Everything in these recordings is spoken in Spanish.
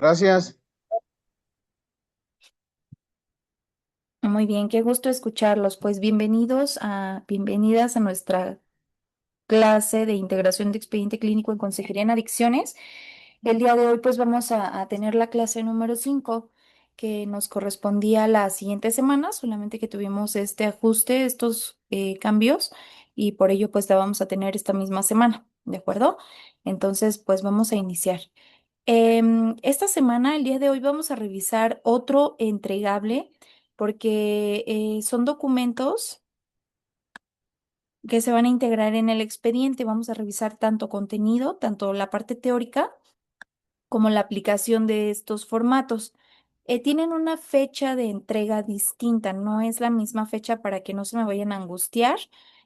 Gracias. Muy bien, qué gusto escucharlos. Pues bienvenidas a nuestra clase de integración de expediente clínico en consejería en adicciones. El día de hoy pues vamos a tener la clase número 5 que nos correspondía la siguiente semana, solamente que tuvimos este ajuste, estos cambios y por ello pues la vamos a tener esta misma semana, ¿de acuerdo? Entonces pues vamos a iniciar. Esta semana, el día de hoy, vamos a revisar otro entregable porque son documentos que se van a integrar en el expediente. Vamos a revisar tanto contenido, tanto la parte teórica como la aplicación de estos formatos. Tienen una fecha de entrega distinta, no es la misma fecha para que no se me vayan a angustiar.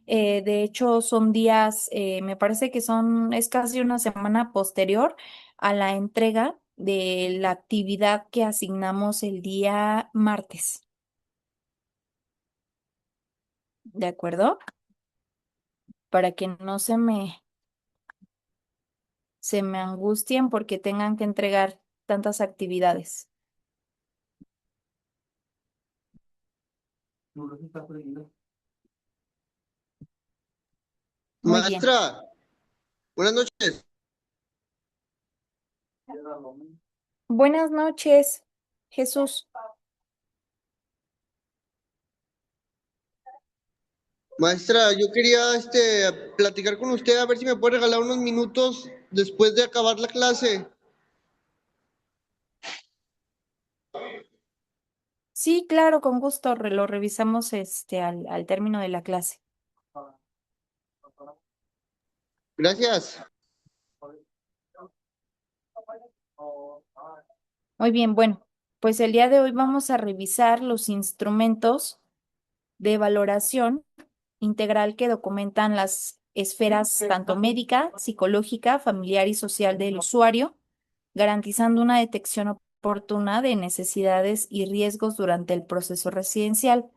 De hecho, son días, me parece que es casi una semana posterior a la entrega de la actividad que asignamos el día martes. ¿De acuerdo? Para que no se me angustien porque tengan que entregar tantas actividades. Muy bien. Maestra, buenas noches. Buenas noches, Jesús. Maestra, yo quería platicar con usted a ver si me puede regalar unos minutos después de acabar la clase. Sí, claro, con gusto. Lo revisamos al término de la clase. Gracias. Muy bien, bueno, pues el día de hoy vamos a revisar los instrumentos de valoración integral que documentan las esferas tanto médica, psicológica, familiar y social del usuario, garantizando una detección oportuna de necesidades y riesgos durante el proceso residencial.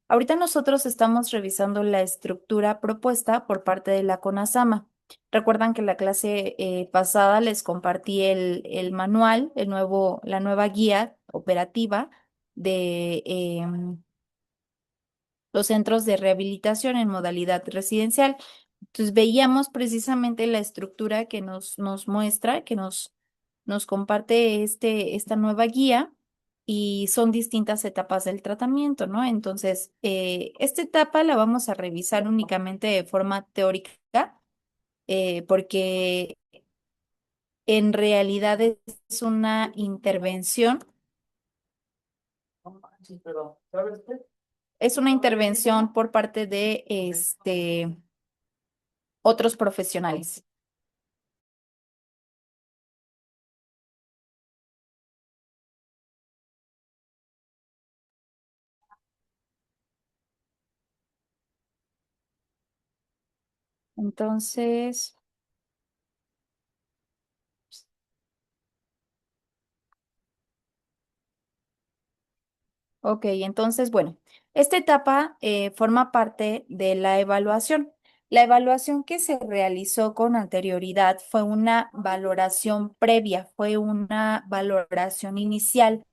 Ahorita nosotros estamos revisando la estructura propuesta por parte de la CONASAMA. Recuerdan que la clase pasada les compartí el manual, la nueva guía operativa de los centros de rehabilitación en modalidad residencial. Entonces veíamos precisamente la estructura que nos muestra, nos comparte esta nueva guía y son distintas etapas del tratamiento, ¿no? Entonces, esta etapa la vamos a revisar únicamente de forma teórica, porque en realidad es una intervención. Es una intervención por parte de otros profesionales. Entonces, ok, entonces, bueno, esta etapa forma parte de la evaluación. La evaluación que se realizó con anterioridad fue una valoración previa, fue una valoración inicial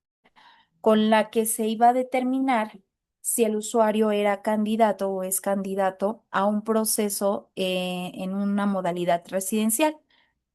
con la que se iba a determinar si el usuario era candidato o es candidato a un proceso en una modalidad residencial.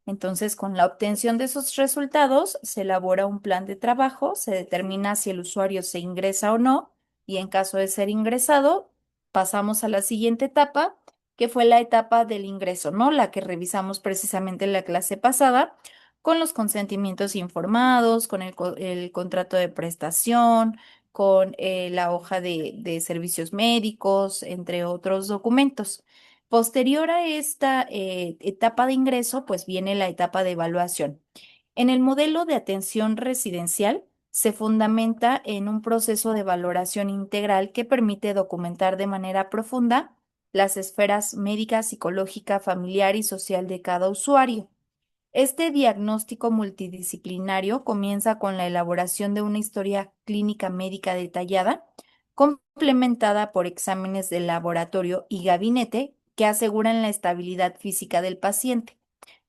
Entonces, con la obtención de esos resultados, se elabora un plan de trabajo, se determina si el usuario se ingresa o no, y en caso de ser ingresado, pasamos a la siguiente etapa, que fue la etapa del ingreso, ¿no? La que revisamos precisamente en la clase pasada, con los consentimientos informados, con el contrato de prestación, con la hoja de servicios médicos, entre otros documentos. Posterior a esta etapa de ingreso, pues viene la etapa de evaluación. En el modelo de atención residencial se fundamenta en un proceso de valoración integral que permite documentar de manera profunda las esferas médica, psicológica, familiar y social de cada usuario. Este diagnóstico multidisciplinario comienza con la elaboración de una historia clínica médica detallada, complementada por exámenes de laboratorio y gabinete que aseguran la estabilidad física del paciente.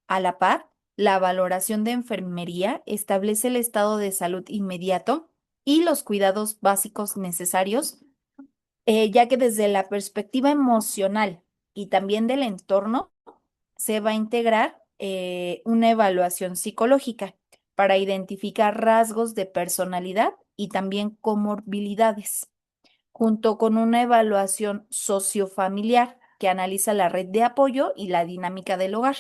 A la par, La valoración de enfermería establece el estado de salud inmediato y los cuidados básicos necesarios, ya que desde la perspectiva emocional y también del entorno se va a integrar una evaluación psicológica para identificar rasgos de personalidad y también comorbilidades, junto con una evaluación sociofamiliar que analiza la red de apoyo y la dinámica del hogar.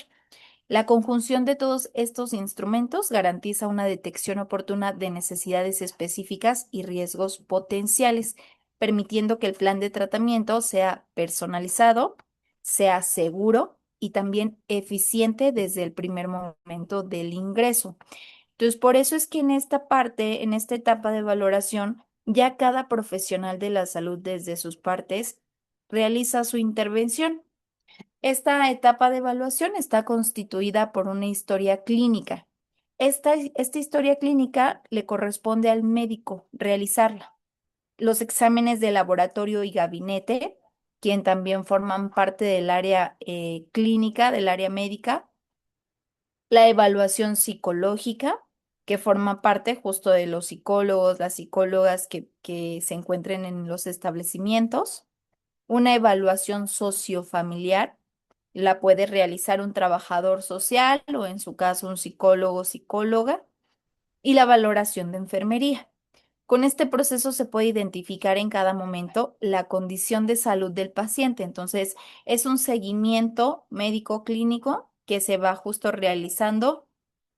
La conjunción de todos estos instrumentos garantiza una detección oportuna de necesidades específicas y riesgos potenciales, permitiendo que el plan de tratamiento sea personalizado, sea seguro y también eficiente desde el primer momento del ingreso. Entonces, por eso es que en esta parte, en esta etapa de valoración, ya cada profesional de la salud desde sus partes realiza su intervención. Esta etapa de evaluación está constituida por una historia clínica. Esta historia clínica le corresponde al médico realizarla. Los exámenes de laboratorio y gabinete, quien también forman parte del área clínica, del área médica. La evaluación psicológica, que forma parte justo de los psicólogos, las psicólogas que se encuentren en los establecimientos. Una evaluación sociofamiliar la puede realizar un trabajador social o en su caso un psicólogo o psicóloga. Y la valoración de enfermería. Con este proceso se puede identificar en cada momento la condición de salud del paciente. Entonces, es un seguimiento médico clínico que se va justo realizando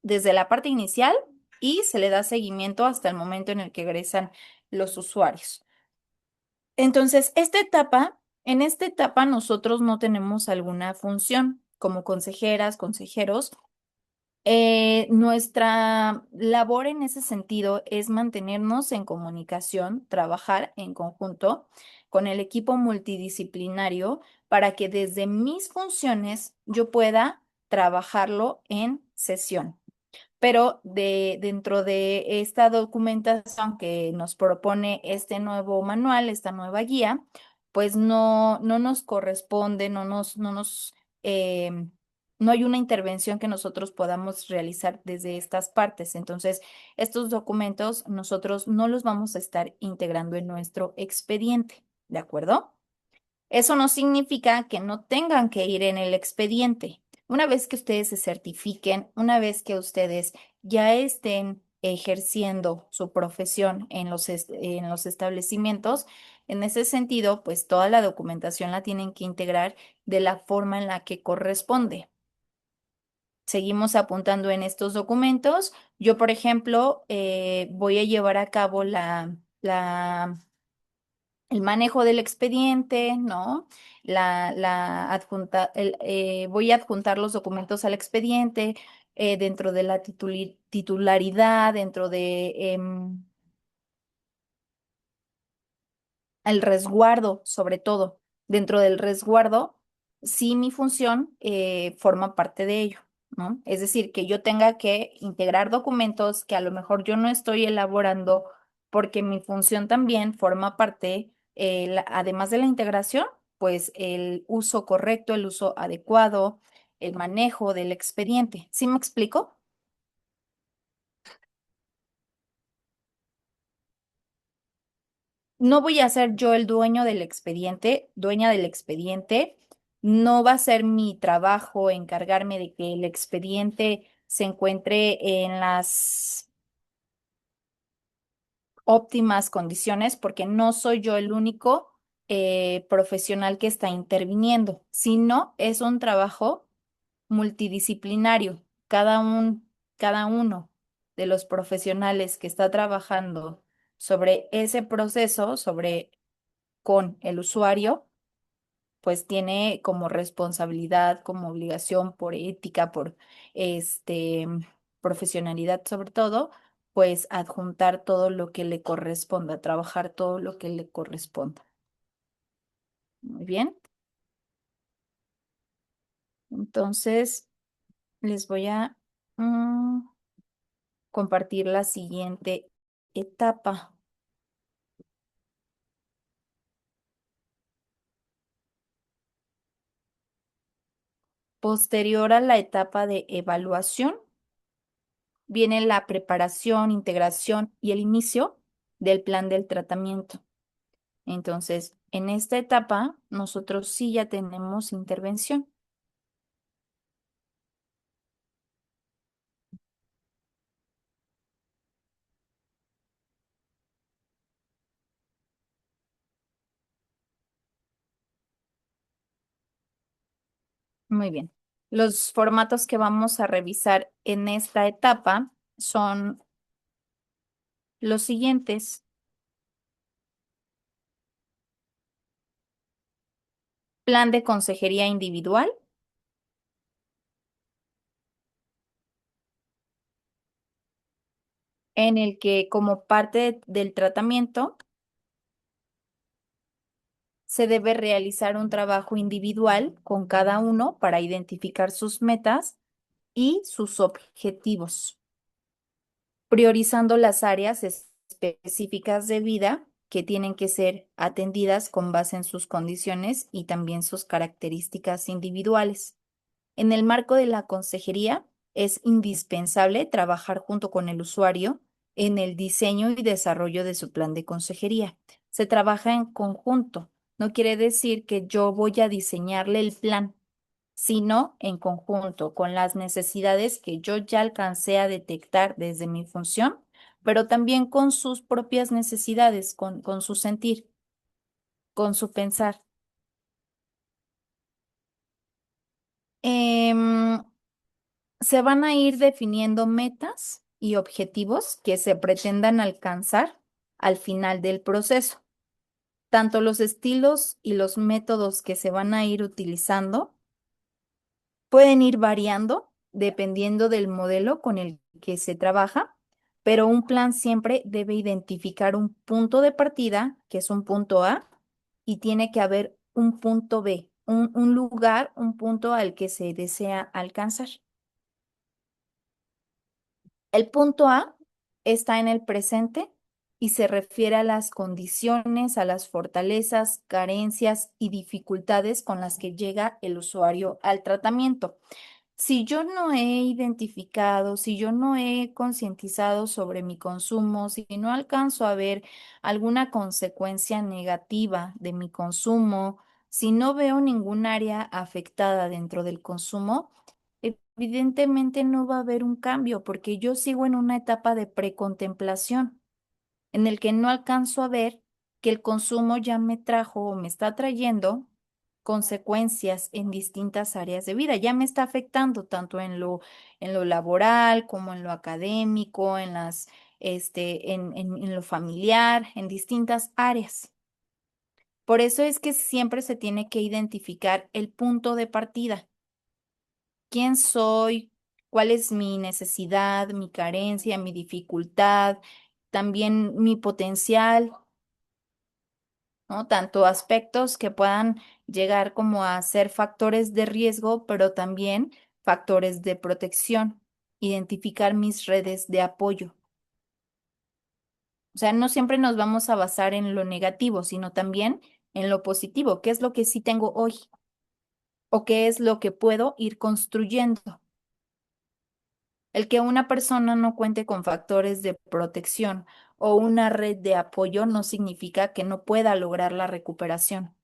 desde la parte inicial y se le da seguimiento hasta el momento en el que egresan los usuarios. Entonces, en esta etapa nosotros no tenemos alguna función como consejeras, consejeros. Nuestra labor en ese sentido es mantenernos en comunicación, trabajar en conjunto con el equipo multidisciplinario para que desde mis funciones yo pueda trabajarlo en sesión. Pero dentro de esta documentación que nos propone este nuevo manual, esta nueva guía, pues no nos corresponde, no hay una intervención que nosotros podamos realizar desde estas partes. Entonces, estos documentos nosotros no los vamos a estar integrando en nuestro expediente, ¿de acuerdo? Eso no significa que no tengan que ir en el expediente. Una vez que ustedes se certifiquen, una vez que ustedes ya estén ejerciendo su profesión en los establecimientos, en ese sentido, pues toda la documentación la tienen que integrar de la forma en la que corresponde. Seguimos apuntando en estos documentos. Yo, por ejemplo, voy a llevar a cabo el manejo del expediente, ¿no? Voy a adjuntar los documentos al expediente dentro de la titularidad, dentro de el resguardo, sobre todo. Dentro del resguardo, sí mi función forma parte de ello, ¿no? Es decir, que yo tenga que integrar documentos que a lo mejor yo no estoy elaborando porque mi función también forma parte, además de la integración, pues el uso correcto, el uso adecuado, el manejo del expediente. ¿Sí me explico? No voy a ser yo el dueño del expediente, dueña del expediente. No va a ser mi trabajo encargarme de que el expediente se encuentre en las óptimas condiciones, porque no soy yo el único profesional que está interviniendo, sino es un trabajo multidisciplinario. Cada uno de los profesionales que está trabajando sobre ese proceso, sobre con el usuario, pues tiene como responsabilidad, como obligación, por ética, por este profesionalidad sobre todo, pues adjuntar todo lo que le corresponda, trabajar todo lo que le corresponda. Muy bien. Entonces, les voy a compartir la siguiente etapa. Posterior a la etapa de evaluación, viene la preparación, integración y el inicio del plan del tratamiento. Entonces, en esta etapa, nosotros sí ya tenemos intervención. Muy bien. Los formatos que vamos a revisar en esta etapa son los siguientes. Plan de consejería individual, en el que como parte del tratamiento se debe realizar un trabajo individual con cada uno para identificar sus metas y sus objetivos, priorizando las áreas específicas de vida que tienen que ser atendidas con base en sus condiciones y también sus características individuales. En el marco de la consejería, es indispensable trabajar junto con el usuario en el diseño y desarrollo de su plan de consejería. Se trabaja en conjunto. No quiere decir que yo voy a diseñarle el plan, sino en conjunto con las necesidades que yo ya alcancé a detectar desde mi función, pero también con sus propias necesidades, con su sentir, con su pensar. Em, Se van a ir definiendo metas y objetivos que se pretendan alcanzar al final del proceso. Tanto los estilos y los métodos que se van a ir utilizando pueden ir variando dependiendo del modelo con el que se trabaja, pero un plan siempre debe identificar un punto de partida, que es un punto A, y tiene que haber un punto B, un lugar, un punto al que se desea alcanzar. El punto A está en el presente y se refiere a las condiciones, a las fortalezas, carencias y dificultades con las que llega el usuario al tratamiento. Si yo no he identificado, si yo no he concientizado sobre mi consumo, si no alcanzo a ver alguna consecuencia negativa de mi consumo, si no veo ningún área afectada dentro del consumo, evidentemente no va a haber un cambio porque yo sigo en una etapa de precontemplación en el que no alcanzo a ver que el consumo ya me trajo o me está trayendo consecuencias en distintas áreas de vida. Ya me está afectando tanto en lo laboral como en lo académico, en lo familiar, en distintas áreas. Por eso es que siempre se tiene que identificar el punto de partida. ¿Quién soy? ¿Cuál es mi necesidad, mi carencia, mi dificultad? También mi potencial, ¿no? Tanto aspectos que puedan llegar como a ser factores de riesgo, pero también factores de protección. Identificar mis redes de apoyo. O sea, no siempre nos vamos a basar en lo negativo, sino también en lo positivo. ¿Qué es lo que sí tengo hoy? ¿O qué es lo que puedo ir construyendo? El que una persona no cuente con factores de protección o una red de apoyo no significa que no pueda lograr la recuperación.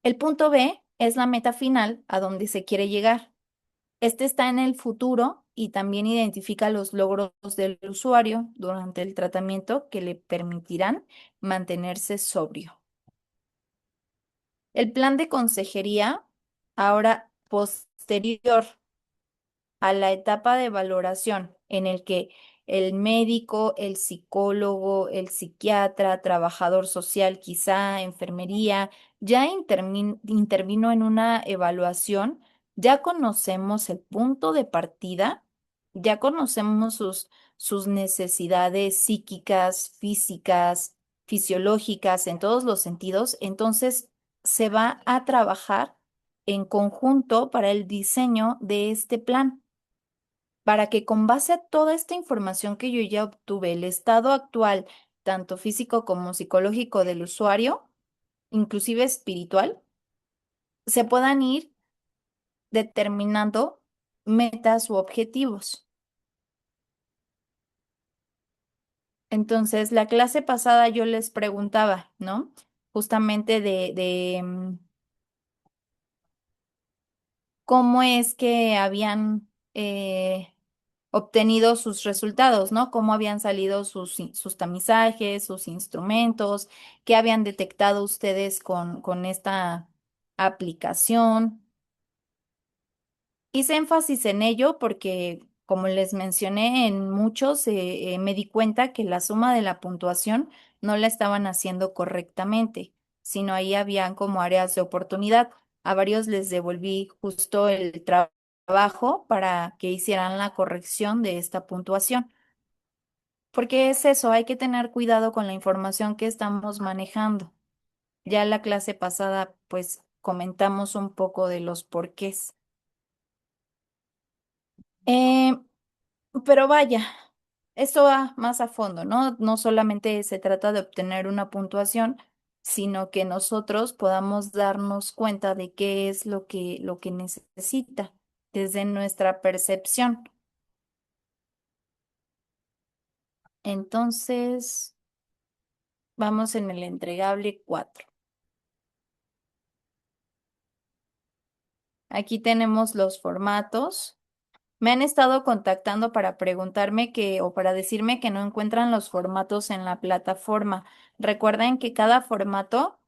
El punto B es la meta final a donde se quiere llegar. Este está en el futuro y también identifica los logros del usuario durante el tratamiento que le permitirán mantenerse sobrio. El plan de consejería, ahora posterior a la etapa de valoración en el que el médico, el psicólogo, el psiquiatra, trabajador social, quizá enfermería, ya intervino en una evaluación, ya conocemos el punto de partida, ya conocemos sus necesidades psíquicas, físicas, fisiológicas, en todos los sentidos, entonces se va a trabajar en conjunto para el diseño de este plan para que con base a toda esta información que yo ya obtuve, el estado actual, tanto físico como psicológico del usuario, inclusive espiritual, se puedan ir determinando metas u objetivos. Entonces, la clase pasada yo les preguntaba, ¿no? Justamente de cómo es que habían obtenido sus resultados, ¿no? Cómo habían salido sus tamizajes, sus instrumentos, qué habían detectado ustedes con esta aplicación. Hice énfasis en ello porque, como les mencioné, en muchos me di cuenta que la suma de la puntuación no la estaban haciendo correctamente, sino ahí habían como áreas de oportunidad. A varios les devolví justo el trabajo para que hicieran la corrección de esta puntuación. Porque es eso, hay que tener cuidado con la información que estamos manejando. Ya en la clase pasada, pues comentamos un poco de los porqués. Eh, Pero vaya, esto va más a fondo, ¿no? No solamente se trata de obtener una puntuación, sino que nosotros podamos darnos cuenta de qué es lo que necesita desde nuestra percepción. Entonces, vamos en el entregable 4. Aquí tenemos los formatos. Me han estado contactando para preguntarme que o para decirme que no encuentran los formatos en la plataforma. Recuerden que cada formato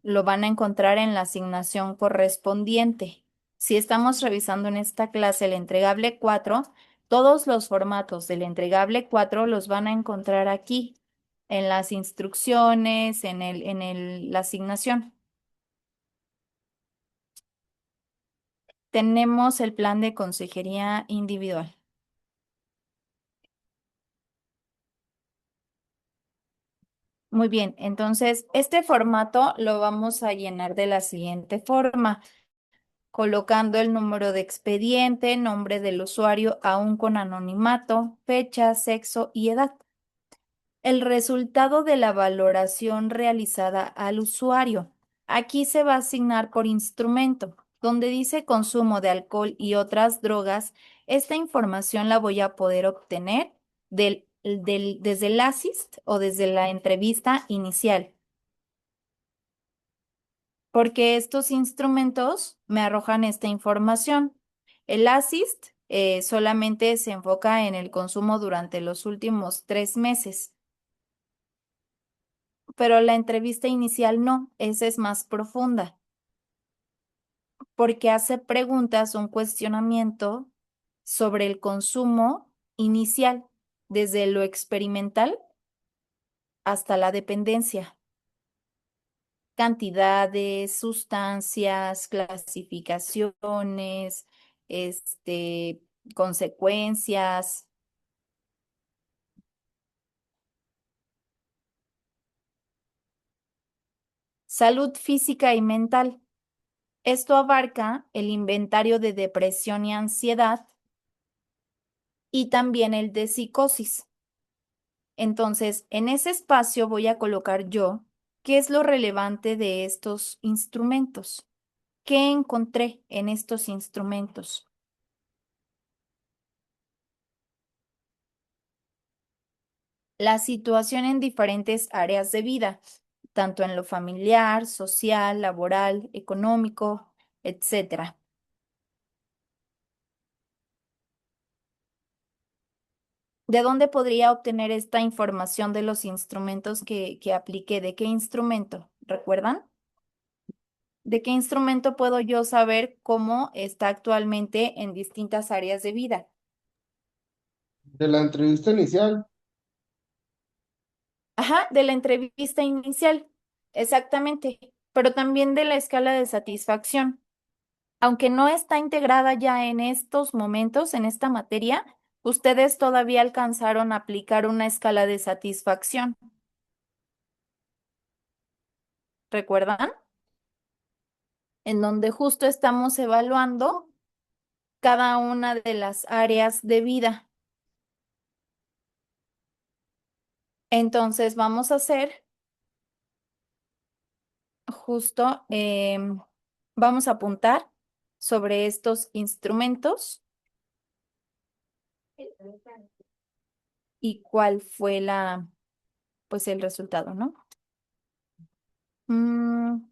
lo van a encontrar en la asignación correspondiente. Si estamos revisando en esta clase el entregable 4, todos los formatos del entregable 4 los van a encontrar aquí, en las instrucciones, la asignación. Tenemos el plan de consejería individual. Muy bien, entonces este formato lo vamos a llenar de la siguiente forma, colocando el número de expediente, nombre del usuario, aún con anonimato, fecha, sexo y edad. El resultado de la valoración realizada al usuario. Aquí se va a asignar por instrumento. Donde dice consumo de alcohol y otras drogas, esta información la voy a poder obtener desde el ASIST o desde la entrevista inicial, porque estos instrumentos me arrojan esta información. El ASIST solamente se enfoca en el consumo durante los últimos 3 meses, pero la entrevista inicial no, esa es más profunda, porque hace preguntas, un cuestionamiento sobre el consumo inicial, desde lo experimental hasta la dependencia. Cantidades, sustancias, clasificaciones, este, consecuencias, salud física y mental. Esto abarca el inventario de depresión y ansiedad y también el de psicosis. Entonces, en ese espacio voy a colocar yo qué es lo relevante de estos instrumentos. ¿Qué encontré en estos instrumentos? La situación en diferentes áreas de vida, tanto en lo familiar, social, laboral, económico, etcétera. ¿De dónde podría obtener esta información de los instrumentos que apliqué? ¿De qué instrumento? ¿Recuerdan? ¿De qué instrumento puedo yo saber cómo está actualmente en distintas áreas de vida? De la entrevista inicial. Ajá, de la entrevista inicial, exactamente, pero también de la escala de satisfacción. Aunque no está integrada ya en estos momentos, en esta materia, ustedes todavía alcanzaron a aplicar una escala de satisfacción, ¿recuerdan? En donde justo estamos evaluando cada una de las áreas de vida. Entonces vamos a hacer justo, vamos a apuntar sobre estos instrumentos y cuál fue pues el resultado, ¿no? Mm,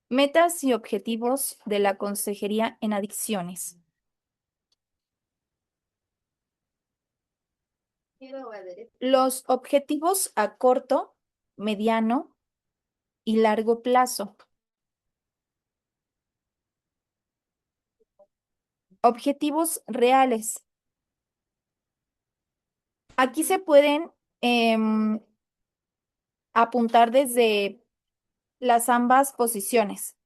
metas y objetivos de la consejería en adicciones. Los objetivos a corto, mediano y largo plazo. Objetivos reales. Aquí se pueden em, apuntar desde las ambas posiciones.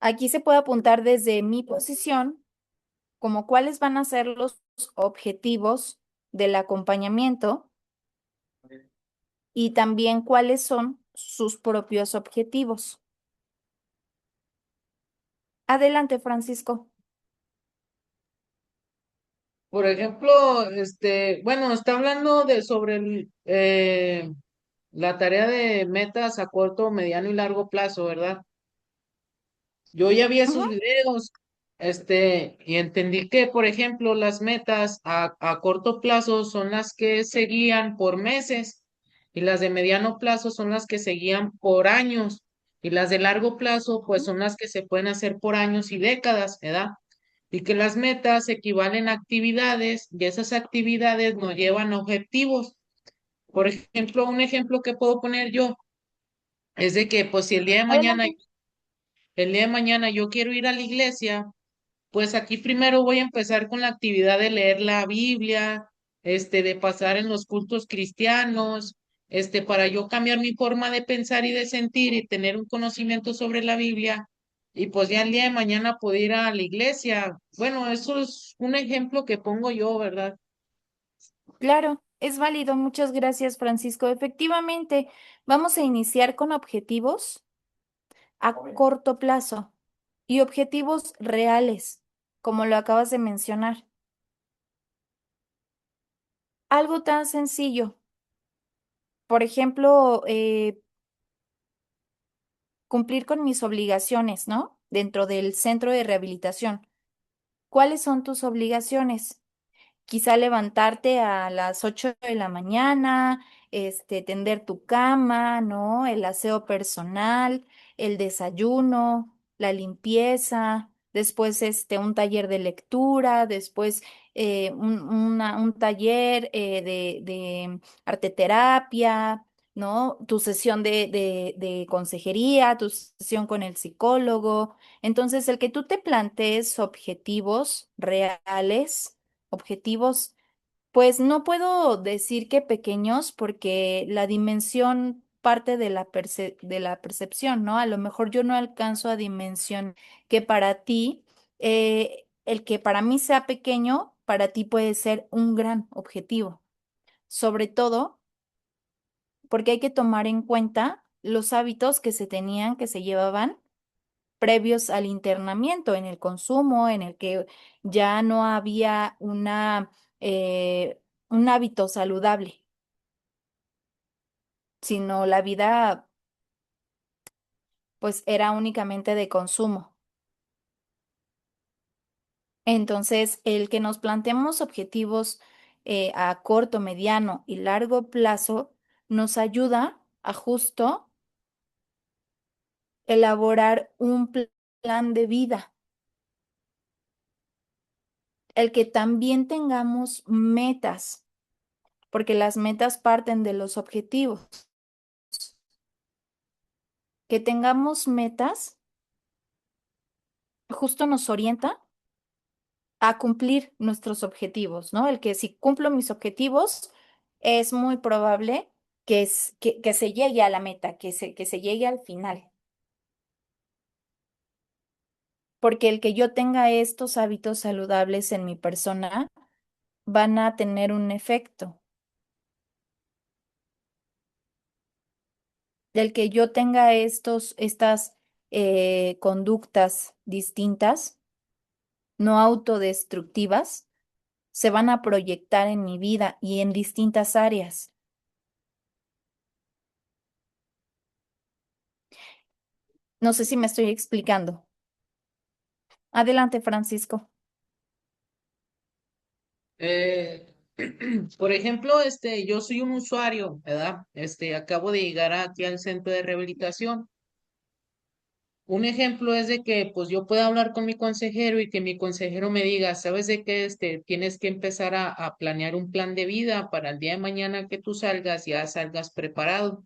Aquí se puede apuntar desde mi posición como cuáles van a ser los objetivos del acompañamiento y también cuáles son sus propios objetivos. Adelante, Francisco. Por ejemplo, bueno, está hablando sobre la tarea de metas a corto, mediano y largo plazo, ¿verdad? Yo ya vi Ujú. esos videos, y entendí que, por ejemplo, las metas a corto plazo son las que se guían por meses y las de mediano plazo son las que se guían por años y las de largo plazo, pues son las que se pueden hacer por años y décadas, ¿verdad? Y que las metas equivalen a actividades y esas actividades nos llevan a objetivos. Por ejemplo, un ejemplo que puedo poner yo es de que, pues, si Adelante. el día de mañana yo quiero ir a la iglesia, pues aquí primero voy a empezar con la actividad de leer la Biblia, de pasar en los cultos cristianos, para yo cambiar mi forma de pensar y de sentir y tener un conocimiento sobre la Biblia. Y pues ya el día de mañana poder ir a la iglesia. Bueno, eso es un ejemplo que pongo yo, ¿verdad? Claro, es válido. Muchas gracias, Francisco. Efectivamente, vamos a iniciar con objetivos a corto plazo y objetivos reales, como lo acabas de mencionar. Algo tan sencillo, por ejemplo, cumplir con mis obligaciones, ¿no? Dentro del centro de rehabilitación. ¿Cuáles son tus obligaciones? Quizá levantarte a las 8 de la mañana, tender tu cama, ¿no? El aseo personal, el desayuno, la limpieza, después un taller de lectura, después un taller de arteterapia, ¿no? Tu sesión de consejería, tu sesión con el psicólogo. Entonces, el que tú te plantees objetivos reales, objetivos, pues no puedo decir que pequeños porque la dimensión parte de de la percepción, ¿no? A lo mejor yo no alcanzo a dimensionar que para ti, el que para mí sea pequeño, para ti puede ser un gran objetivo. Sobre todo porque hay que tomar en cuenta los hábitos que se tenían, que se llevaban previos al internamiento, en el consumo, en el que ya no había un hábito saludable, sino la vida pues era únicamente de consumo. Entonces, el que nos planteemos objetivos a corto, mediano y largo plazo nos ayuda a justo elaborar un plan de vida, el que también tengamos metas, porque las metas parten de los objetivos. Que tengamos metas justo nos orienta a cumplir nuestros objetivos, ¿no? El que si cumplo mis objetivos, es muy probable que se llegue a la meta, que se llegue al final. Porque el que yo tenga estos hábitos saludables en mi persona van a tener un efecto. Del que yo tenga estas conductas distintas, no autodestructivas, se van a proyectar en mi vida y en distintas áreas. No sé si me estoy explicando. Adelante, Francisco. Eh, por ejemplo, yo soy un usuario, ¿verdad? Acabo de llegar aquí al centro de rehabilitación. Un ejemplo es de que pues yo pueda hablar con mi consejero y que mi consejero me diga, ¿sabes de qué? Tienes que empezar a planear un plan de vida para el día de mañana que tú salgas, ya salgas preparado.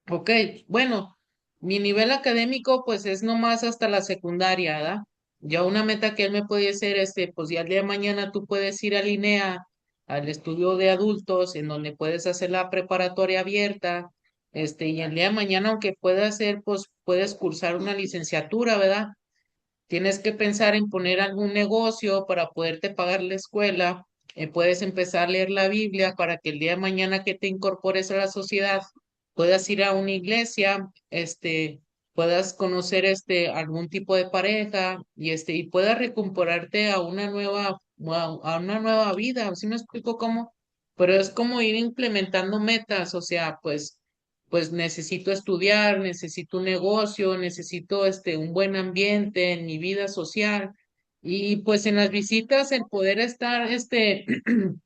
Ok, bueno, mi nivel académico pues es nomás hasta la secundaria, ¿verdad? Ya una meta que él me puede hacer, pues ya el día de mañana tú puedes ir a Linea, al estudio de adultos, en donde puedes hacer la preparatoria abierta, y el día de mañana, aunque puedas hacer, pues puedes cursar una licenciatura, ¿verdad? Tienes que pensar en poner algún negocio para poderte pagar la escuela. Puedes empezar a leer la Biblia para que el día de mañana que te incorpores a la sociedad puedas ir a una iglesia, puedas conocer algún tipo de pareja y puedas recuperarte a una nueva vida. ¿Sí me explico cómo? Pero es como ir implementando metas, o sea, pues necesito estudiar, necesito un negocio, necesito un buen ambiente en mi vida social y pues en las visitas el poder estar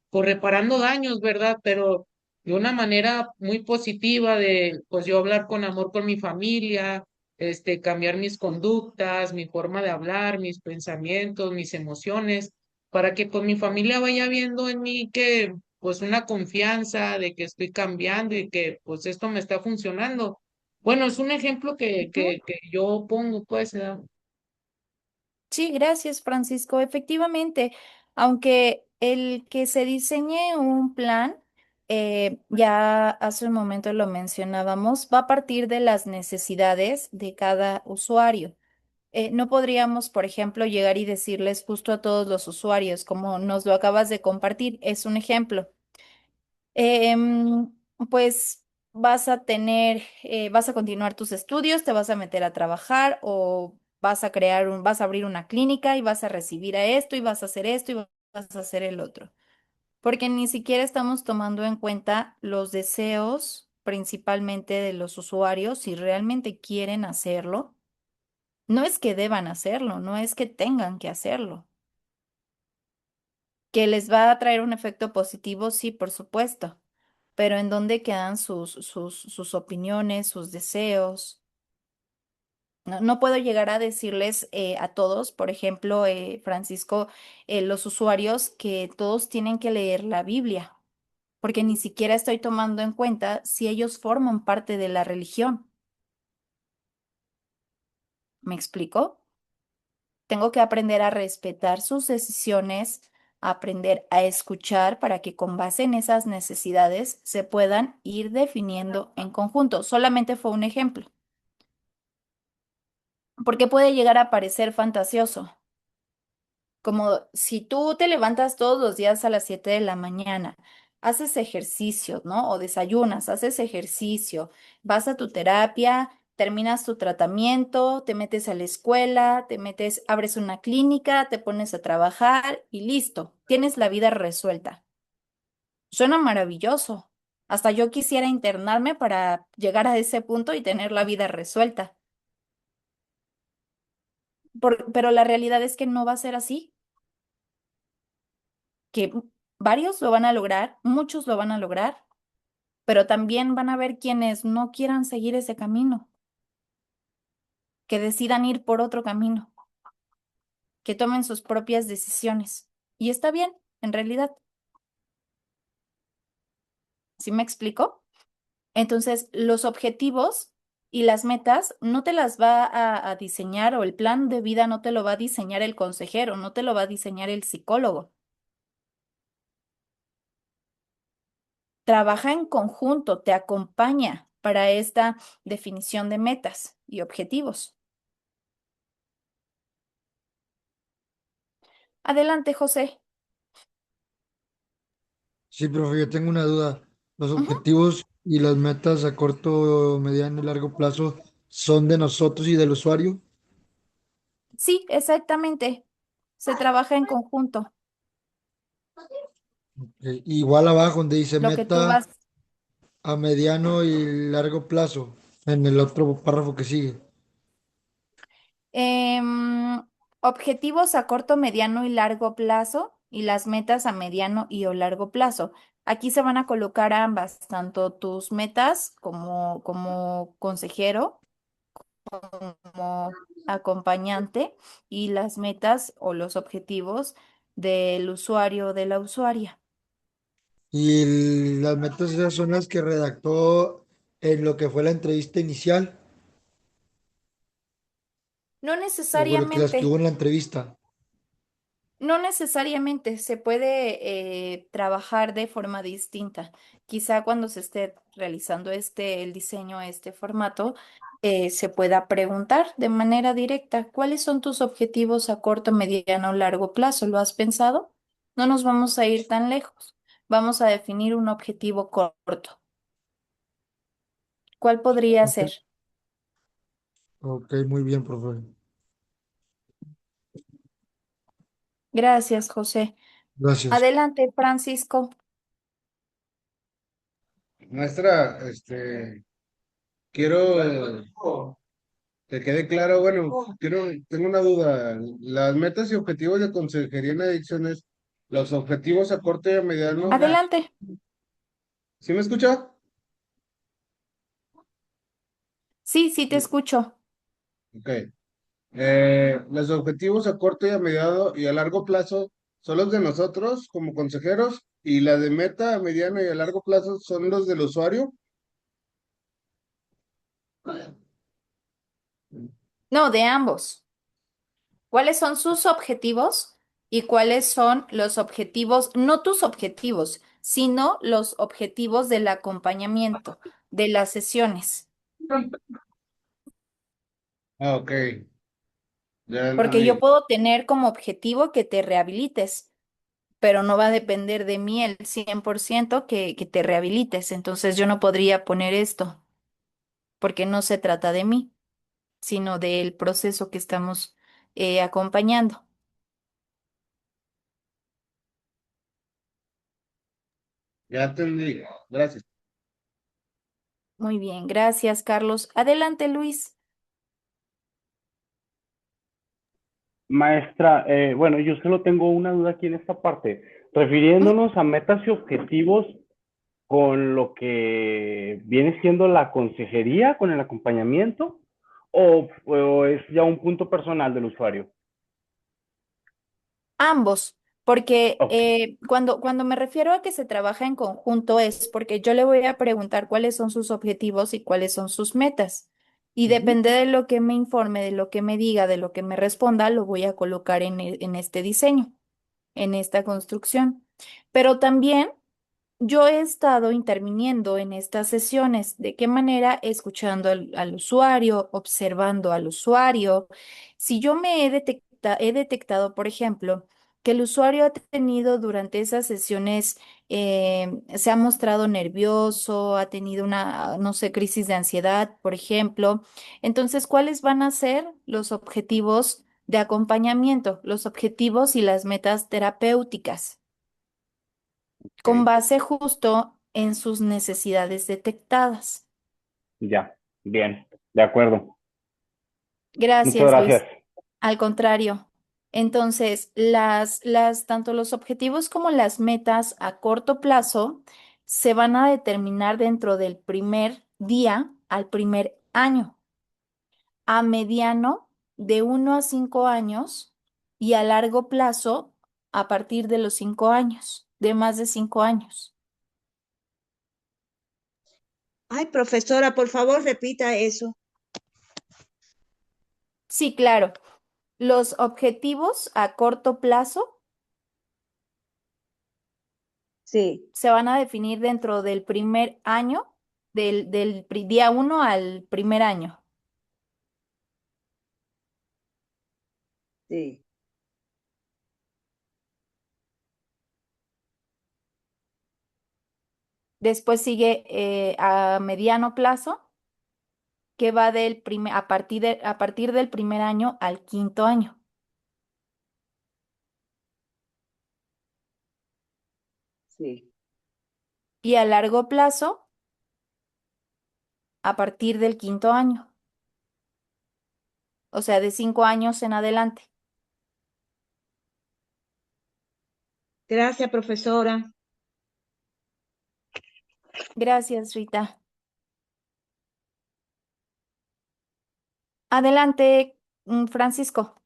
pues reparando daños, ¿verdad? Pero de una manera muy positiva de pues yo hablar con amor con mi familia, cambiar mis conductas, mi forma de hablar, mis pensamientos, mis emociones, para que pues mi familia vaya viendo en mí que pues una confianza de que estoy cambiando y que pues esto me está funcionando. Bueno, es un ejemplo Ujú. que yo pongo, pues, Sí, gracias, Francisco. Efectivamente, aunque el que se diseñe un plan, ya hace un momento lo mencionábamos, va a partir de las necesidades de cada usuario. No podríamos, por ejemplo, llegar y decirles justo a todos los usuarios, como nos lo acabas de compartir, es un ejemplo. Em, pues vas a continuar tus estudios, te vas a meter a trabajar o vas a abrir una clínica y vas a recibir a esto y vas a hacer esto y vas a hacer el otro. Porque ni siquiera estamos tomando en cuenta los deseos principalmente de los usuarios si realmente quieren hacerlo. No es que deban hacerlo, no es que tengan que hacerlo. Que les va a traer un efecto positivo, sí, por supuesto, pero ¿en dónde quedan sus opiniones, sus deseos? No puedo llegar a decirles a todos, por ejemplo, Francisco, los usuarios, que todos tienen que leer la Biblia, porque ni siquiera estoy tomando en cuenta si ellos forman parte de la religión. ¿Me explico? Tengo que aprender a respetar sus decisiones, aprender a escuchar para que con base en esas necesidades se puedan ir definiendo en conjunto. Solamente fue un ejemplo, porque puede llegar a parecer fantasioso, como si tú te levantas todos los días a las 7 de la mañana, haces ejercicio, ¿no? O desayunas, haces ejercicio, vas a tu terapia, terminas tu tratamiento, te metes a la escuela, abres una clínica, te pones a trabajar y listo, tienes la vida resuelta. Suena maravilloso. Hasta yo quisiera internarme para llegar a ese punto y tener la vida resuelta. Pero la realidad es que no va a ser así, que varios lo van a lograr, muchos lo van a lograr, pero también van a haber quienes no quieran seguir ese camino, que decidan ir por otro camino, que tomen sus propias decisiones. Y está bien, en realidad. ¿Sí me explico? Entonces, los objetivos y las metas no te las va a diseñar, o el plan de vida no te lo va a diseñar el consejero, no te lo va a diseñar el psicólogo. Trabaja en conjunto, te acompaña para esta definición de metas y objetivos. Adelante, José. Sí, profe, yo tengo una duda. ¿Los Ujú. objetivos y las metas a corto, mediano y largo plazo son de nosotros y del usuario? Sí, exactamente. Se trabaja en conjunto. Igual abajo donde dice Lo que tú meta vas, a mediano y largo plazo, en el otro párrafo que sigue. em, Objetivos a corto, mediano y largo plazo y las metas a mediano y o largo plazo. Aquí se van a colocar ambas, tanto tus metas como consejero, como acompañante y las metas o los objetivos del usuario o de la usuaria. Y las metas esas son las que redactó en lo que fue la entrevista inicial, No o lo que las que hubo necesariamente. en la entrevista. No necesariamente se puede trabajar de forma distinta. Quizá cuando se esté realizando el diseño, este formato, se pueda preguntar de manera directa, ¿cuáles son tus objetivos a corto, mediano o largo plazo? ¿Lo has pensado? No nos vamos a ir tan lejos. Vamos a definir un objetivo corto. ¿Cuál podría Ok, ser? ok, muy bien, profe. Gracias, José. Gracias. Adelante, Francisco. Maestra, quiero que quede claro, bueno, tengo una duda. Las metas y objetivos de consejería en adicciones, los objetivos a corto y a mediano, Adelante. ¿sí me escucha? Sí, sí, te escucho. Ok. Los objetivos a corto y a mediano y a largo plazo son los de nosotros como consejeros y la de meta a mediano y a largo plazo son los del usuario. No, de ambos. ¿Cuáles son sus objetivos y cuáles son los objetivos, no tus objetivos, sino los objetivos del acompañamiento, de las sesiones? Ah, ok, ya Porque yo entendí. puedo tener como objetivo que te rehabilites, pero no va a depender de mí el 100% que te rehabilites. Entonces yo no podría poner esto, porque no se trata de mí, sino del proceso que estamos acompañando. Ya entendí. Gracias. Muy bien, gracias, Carlos. Adelante, Luis. Maestra, bueno, yo solo tengo una duda aquí en esta parte. Refiriéndonos a metas y objetivos con lo que viene siendo la consejería, con el acompañamiento, o es ya un punto personal del usuario. Ambos, porque Ok. cuando me refiero a que se trabaja en conjunto es porque yo le voy a preguntar cuáles son sus objetivos y cuáles son sus metas. Y Ujú. depende de lo que me informe, de lo que me diga, de lo que me responda, lo voy a colocar en este diseño, en esta construcción. Pero también yo he estado interviniendo en estas sesiones. ¿De qué manera? Escuchando al usuario, observando al usuario. Si yo he detectado, por ejemplo, que el usuario ha tenido durante esas sesiones, se ha mostrado nervioso, ha tenido una, no sé, crisis de ansiedad, por ejemplo. Entonces, ¿cuáles van a ser los objetivos de acompañamiento, los objetivos y las metas terapéuticas? Con Ok, base justo en sus necesidades detectadas. ya, bien, de acuerdo. Muchas Gracias, gracias. Luis. Al contrario. Entonces, tanto los objetivos como las metas a corto plazo se van a determinar dentro del primer día al primer año, a mediano de 1 a 5 años y a largo plazo a partir de los 5 años, de más de 5 años. Ay, profesora, por favor, repita eso. Sí, claro. Los objetivos a corto plazo Sí, se van a definir dentro del primer año, día 1 al primer año. sí, Después sigue a mediano plazo, que va a partir del primer año al quinto año. sí. Y a largo plazo, a partir del quinto año, o sea, de 5 años en adelante. Gracias, profesora. Gracias, Rita. Adelante, Francisco.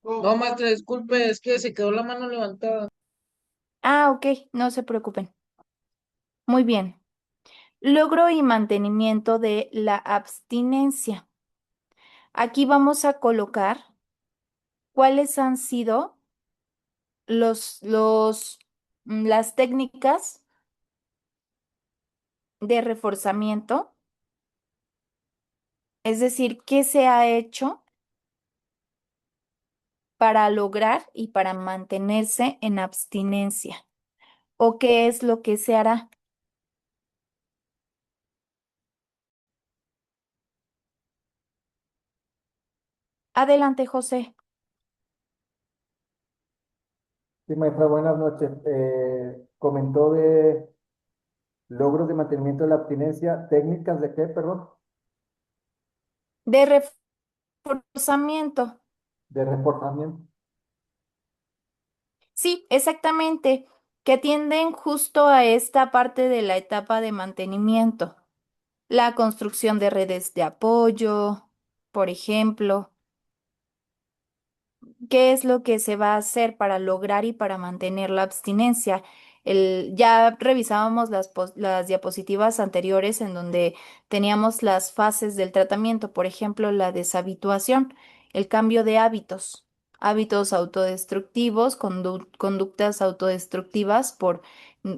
No, maestra, disculpe, es que se quedó la mano levantada. Ah, ok, no se preocupen. Muy bien. Logro y mantenimiento de la abstinencia. Aquí vamos a colocar cuáles han sido las técnicas de reforzamiento, es decir, qué se ha hecho para lograr y para mantenerse en abstinencia, o qué es lo que se hará. Adelante, José. Sí, maestra, buenas noches. Comentó de logros de mantenimiento de la abstinencia, técnicas de qué, perdón, De reforzamiento. de reforzamiento. Sí, exactamente, que atienden justo a esta parte de la etapa de mantenimiento. La construcción de redes de apoyo, por ejemplo. ¿Qué es lo que se va a hacer para lograr y para mantener la abstinencia? Ya revisábamos las diapositivas anteriores en donde teníamos las fases del tratamiento, por ejemplo, la deshabituación, el cambio de hábitos, hábitos autodestructivos, conductas autodestructivas por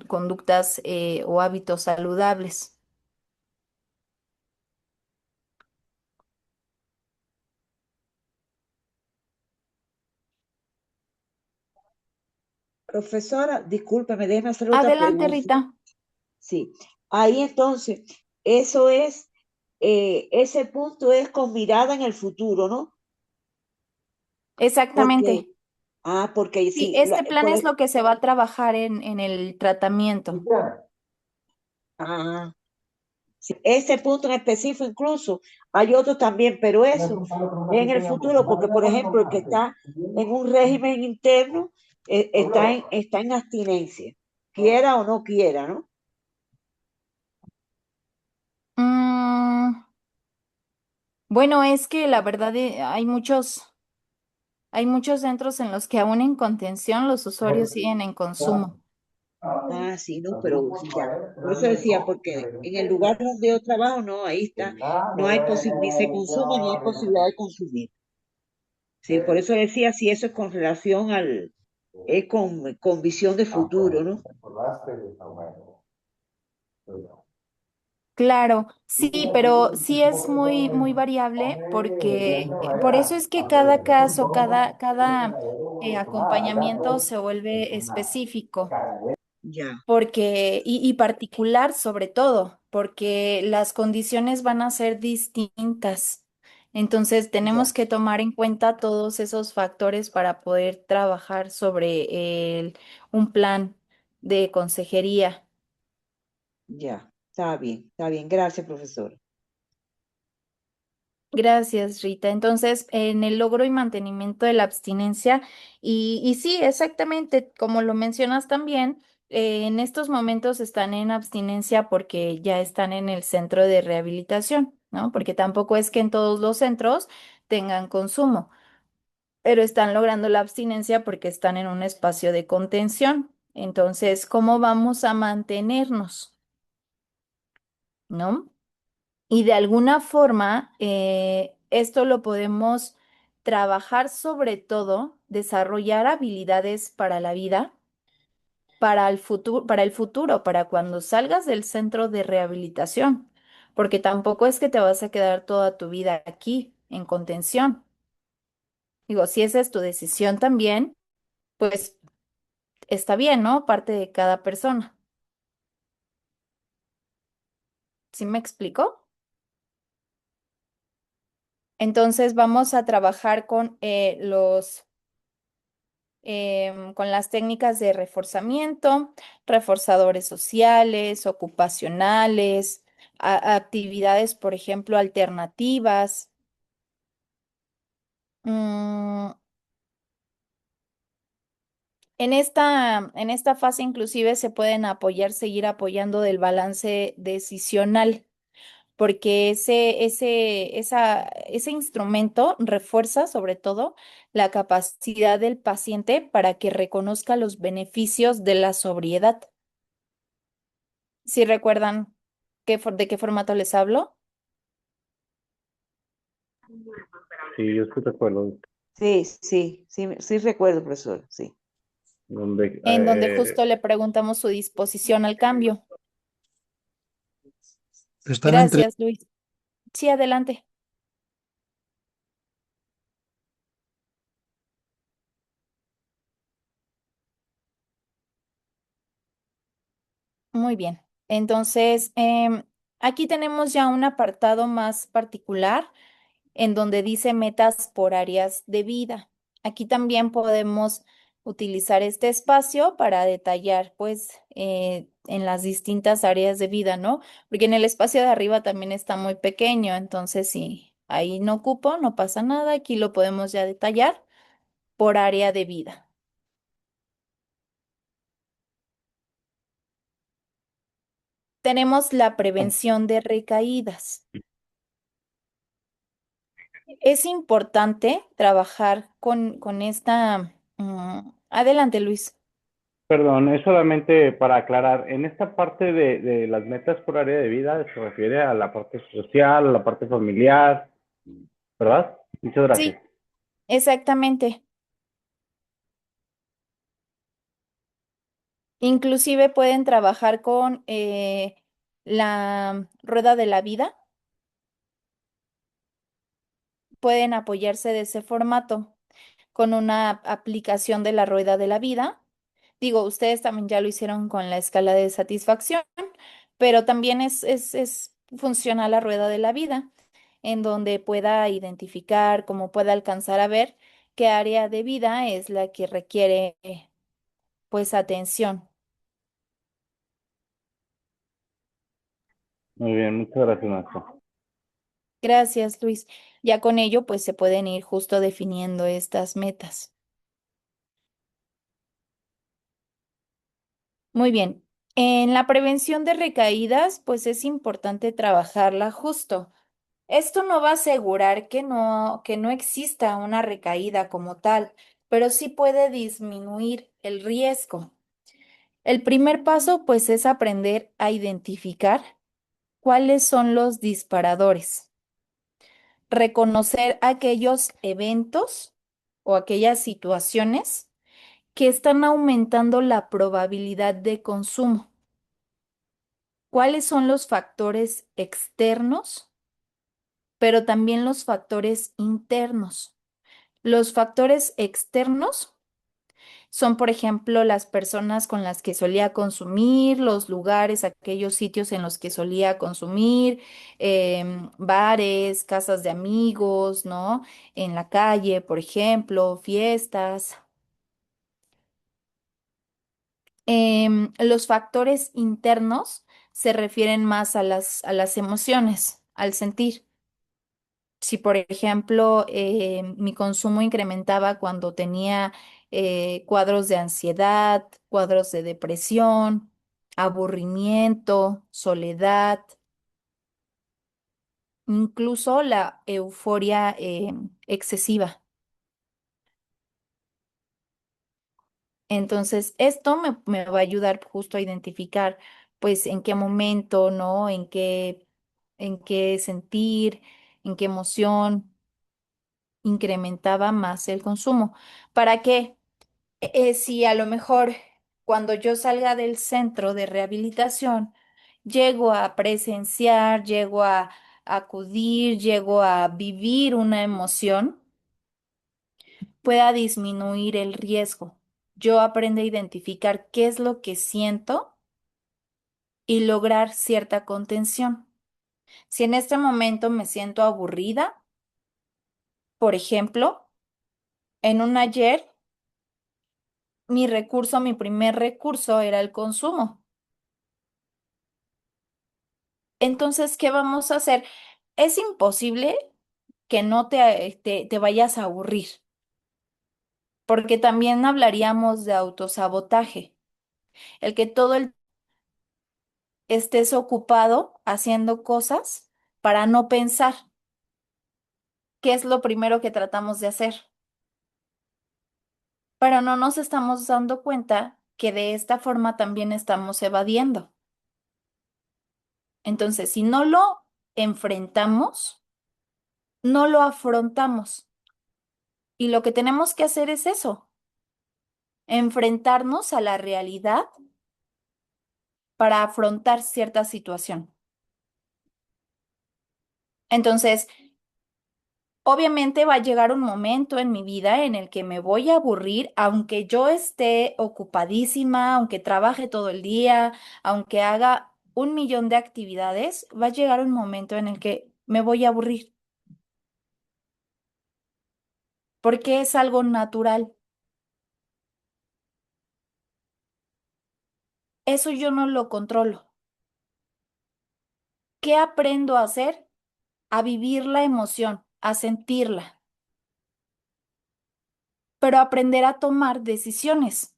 conductas o hábitos saludables. Profesora, discúlpeme, déjeme hacer otra Adelante, pregunta. Rita. Sí, ahí entonces, eso es, ese punto es con mirada en el futuro, ¿no? Porque, Exactamente. porque Sí, sí, este plan es lo que se va a trabajar en el tratamiento. ah, sí, ese punto en específico incluso, hay otros también, pero eso es en el futuro, porque por ejemplo, el que está en un régimen interno está en abstinencia, quiera o no quiera, ¿no? Mm, bueno, es que la verdad hay muchos centros en los que aún en contención los usuarios siguen en consumo. Sí, no, pero ya, por eso decía, porque en el lugar donde yo trabajo, no, ahí está, no hay ni se consume, ni hay posibilidad de consumir. Sí, por eso decía, si eso es con relación es con visión de futuro, ¿no? Claro, sí, pero sí es muy, muy variable porque por eso es que cada caso, cada acompañamiento se vuelve específico. Ya, Porque, y particular sobre todo, porque las condiciones van a ser distintas. Entonces, ya, tenemos que tomar en cuenta todos esos factores para poder trabajar sobre un plan de consejería. ya, está bien, gracias, profesor. Gracias, Rita. Entonces, en el logro y mantenimiento de la abstinencia, y sí, exactamente, como lo mencionas también, en estos momentos están en abstinencia porque ya están en el centro de rehabilitación, ¿no? Porque tampoco es que en todos los centros tengan consumo, pero están logrando la abstinencia porque están en un espacio de contención. Entonces, ¿cómo vamos a mantenernos? ¿No? Y de alguna forma, esto lo podemos trabajar sobre todo, desarrollar habilidades para la vida, para el futuro, para cuando salgas del centro de rehabilitación, porque tampoco es que te vas a quedar toda tu vida aquí en contención. Digo, si esa es tu decisión también, pues está bien, ¿no? Parte de cada persona. ¿Sí me explico? Entonces vamos a trabajar con las técnicas de reforzamiento, reforzadores sociales, ocupacionales, actividades, por ejemplo, alternativas. Mm, En esta fase inclusive se pueden apoyar, seguir apoyando del balance decisional, porque ese instrumento refuerza sobre todo la capacidad del paciente para que reconozca los beneficios de la sobriedad. ¿Sí recuerdan de qué formato les hablo? Sí, yo estoy de acuerdo. Sí recuerdo, profesor, sí. Donde, En donde justo le preguntamos su disposición al cambio. Están entre Gracias, Luis. Sí, adelante. Muy bien. Entonces, aquí tenemos ya un apartado más particular en donde dice metas por áreas de vida. Aquí también podemos utilizar este espacio para detallar, pues, en las distintas áreas de vida, ¿no? Porque en el espacio de arriba también está muy pequeño, entonces si ahí no ocupo, no pasa nada. Aquí lo podemos ya detallar por área de vida. Tenemos la prevención de recaídas. Es importante trabajar con esta... adelante, Luis. Perdón, es solamente para aclarar, en esta parte de las metas por área de vida se refiere a la parte social, a la parte familiar, ¿verdad? Muchas gracias. Sí, exactamente. Inclusive pueden trabajar con la rueda de la vida, pueden apoyarse de ese formato con una aplicación de la rueda de la vida. Digo, ustedes también ya lo hicieron con la escala de satisfacción, pero también es funcional la rueda de la vida, en donde pueda identificar, cómo pueda alcanzar a ver qué área de vida es la que requiere, pues, atención. Muy bien, muchas gracias, maestro. Gracias, Luis. Ya con ello, pues se pueden ir justo definiendo estas metas. Muy bien. En la prevención de recaídas, pues es importante trabajarla justo. Esto no va a asegurar que no exista una recaída como tal, pero sí puede disminuir el riesgo. El primer paso, pues, es aprender a identificar cuáles son los disparadores, reconocer aquellos eventos o aquellas situaciones que están aumentando la probabilidad de consumo. ¿Cuáles son los factores externos, pero también los factores internos? Los factores externos son, por ejemplo, las personas con las que solía consumir, los lugares, aquellos sitios en los que solía consumir, bares, casas de amigos, ¿no? En la calle, por ejemplo, fiestas. Los factores internos se refieren más a las emociones, al sentir. Si, por ejemplo, mi consumo incrementaba cuando tenía cuadros de ansiedad, cuadros de depresión, aburrimiento, soledad, incluso la euforia excesiva. Entonces, esto me va a ayudar justo a identificar, pues, en qué momento, ¿no? En qué sentir, en qué emoción incrementaba más el consumo. ¿Para qué? Si a lo mejor cuando yo salga del centro de rehabilitación, llego a presenciar, llego a acudir, llego a vivir una emoción, pueda disminuir el riesgo. Yo aprendo a identificar qué es lo que siento y lograr cierta contención. Si en este momento me siento aburrida, por ejemplo, en un ayer, mi primer recurso era el consumo. Entonces, ¿qué vamos a hacer? Es imposible que no te vayas a aburrir. porque también hablaríamos de autosabotaje, el que todo el estés ocupado haciendo cosas para no pensar, qué es lo primero que tratamos de hacer, pero no nos estamos dando cuenta que de esta forma también estamos evadiendo. Entonces, si no lo enfrentamos, no lo afrontamos. Y lo que tenemos que hacer es eso, enfrentarnos a la realidad para afrontar cierta situación. Entonces, obviamente va a llegar un momento en mi vida en el que me voy a aburrir, aunque yo esté ocupadísima, aunque trabaje todo el día, aunque haga 1 millón de actividades, va a llegar un momento en el que me voy a aburrir, porque es algo natural. Eso yo no lo controlo. ¿Qué aprendo a hacer? A vivir la emoción, a sentirla, pero aprender a tomar decisiones.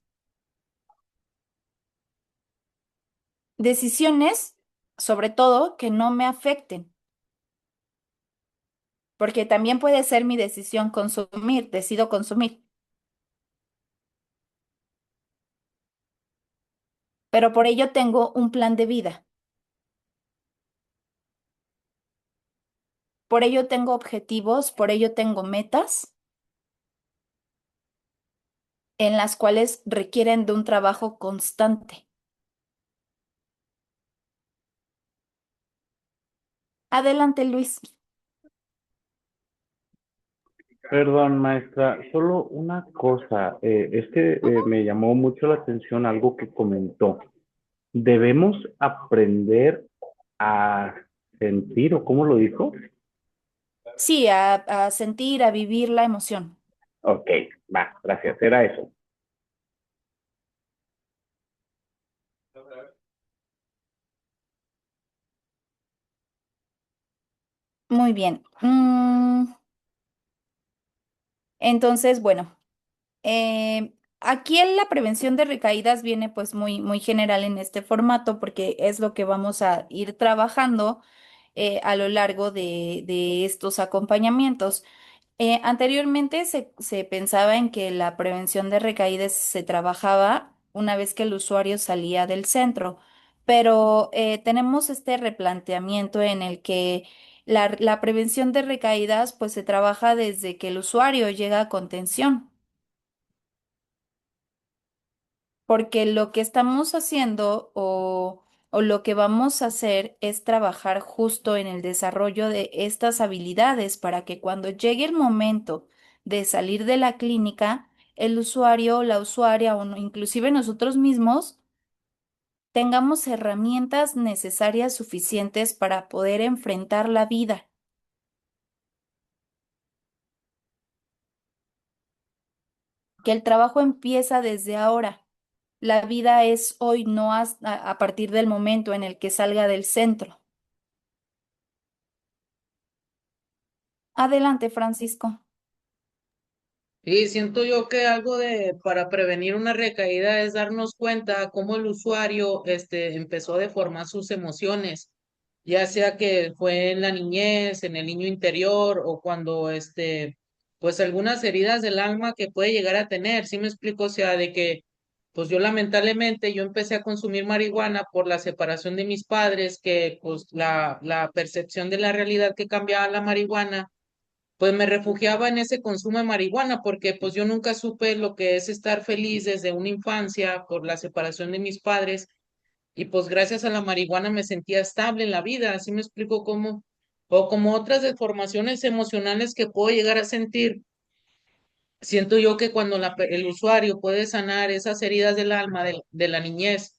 Decisiones, sobre todo, que no me afecten, porque también puede ser mi decisión consumir, decido consumir, pero por ello tengo un plan de vida, por ello tengo objetivos, por ello tengo metas en las cuales requieren de un trabajo constante. Adelante, Luis. Perdón, maestra, solo una cosa. Es que me llamó mucho la atención algo que comentó. Debemos aprender a sentir, ¿o cómo lo dijo? Sí, a sentir, a vivir la emoción. Ok, va, gracias, era eso. Muy bien. Entonces, bueno, aquí en la prevención de recaídas viene pues muy, muy general en este formato porque es lo que vamos a ir trabajando a lo largo de estos acompañamientos. Anteriormente se pensaba en que la prevención de recaídas se trabajaba una vez que el usuario salía del centro, pero tenemos este replanteamiento en el que la prevención de recaídas pues se trabaja desde que el usuario llega a contención, porque lo que estamos haciendo o lo que vamos a hacer es trabajar justo en el desarrollo de estas habilidades para que cuando llegue el momento de salir de la clínica, el usuario, la usuaria o inclusive nosotros mismos tengamos herramientas necesarias suficientes para poder enfrentar la vida. Que el trabajo empieza desde ahora. La vida es hoy, no a partir del momento en el que salga del centro. Adelante, Francisco. Y siento yo que algo de para prevenir una recaída es darnos cuenta cómo el usuario empezó a deformar sus emociones, ya sea que fue en la niñez, en el niño interior o cuando pues algunas heridas del alma que puede llegar a tener. ¿Sí me explico? O sea, de que pues yo lamentablemente yo empecé a consumir marihuana por la separación de mis padres, que pues la percepción de la realidad que cambiaba la marihuana pues me refugiaba en ese consumo de marihuana porque pues yo nunca supe lo que es estar feliz desde una infancia por la separación de mis padres y pues gracias a la marihuana me sentía estable en la vida, así me explico cómo, o como otras deformaciones emocionales que puedo llegar a sentir. Siento yo que cuando el usuario puede sanar esas heridas del alma de la niñez,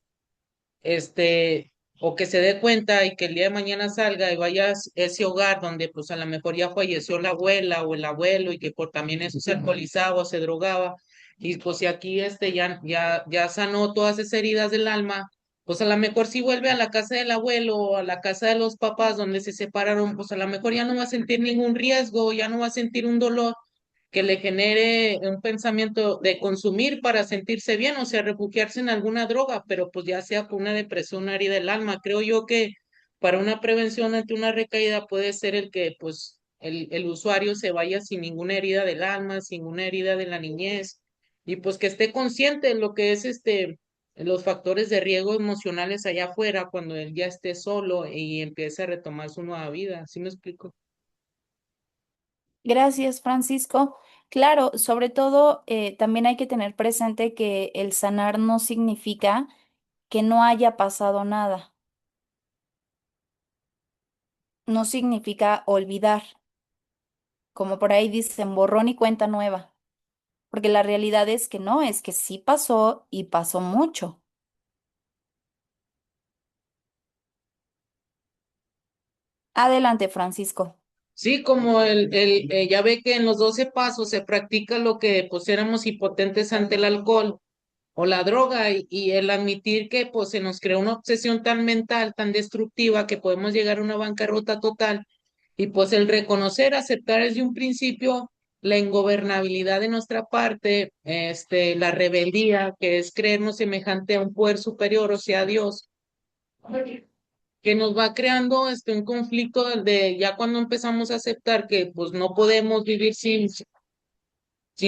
o que se dé cuenta y que el día de mañana salga y vaya a ese hogar donde pues a lo mejor ya falleció la abuela o el abuelo y que por también eso se alcoholizaba o se drogaba y pues si aquí ya sanó todas esas heridas del alma, pues a lo mejor si vuelve a la casa del abuelo o a la casa de los papás donde se separaron, pues a lo mejor ya no va a sentir ningún riesgo, ya no va a sentir un dolor que le genere un pensamiento de consumir para sentirse bien, o sea, refugiarse en alguna droga, pero pues ya sea por una depresión, una herida del alma. Creo yo que para una prevención ante una recaída puede ser el que pues el usuario se vaya sin ninguna herida del alma, sin ninguna herida de la niñez, y pues que esté consciente de lo que es los factores de riesgo emocionales allá afuera cuando él ya esté solo y empiece a retomar su nueva vida. ¿Sí me explico? Gracias, Francisco. Claro, sobre todo también hay que tener presente que el sanar no significa que no haya pasado nada, no significa olvidar, como por ahí dicen, borrón y cuenta nueva, porque la realidad es que no, es que sí pasó y pasó mucho. Adelante, Francisco. Sí, como ya ve que en los 12 pasos se practica lo que pues éramos impotentes ante el alcohol o la droga y el admitir que pues se nos creó una obsesión tan mental, tan destructiva que podemos llegar a una bancarrota total y pues el reconocer, aceptar desde un principio la ingobernabilidad de nuestra parte, la rebeldía, que es creernos semejante a un poder superior, o sea, Dios, que nos va creando un conflicto de ya cuando empezamos a aceptar que pues no podemos vivir sin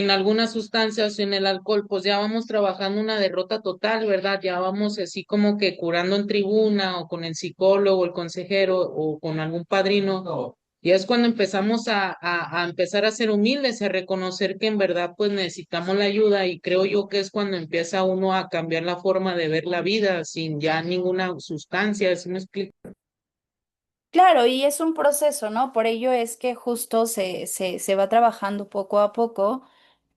alguna sustancia o sin el alcohol, pues ya vamos trabajando una derrota total, ¿verdad? Ya vamos así como que curando en tribuna o con el psicólogo, el consejero o con algún padrino. Y es cuando empezamos a empezar a ser humildes, a reconocer que en verdad pues necesitamos la ayuda y creo yo que es cuando empieza uno a cambiar la forma de ver la vida sin ya ninguna sustancia, ¿sí me explico? Claro, y es un proceso, ¿no? Por ello es que justo se va trabajando poco a poco,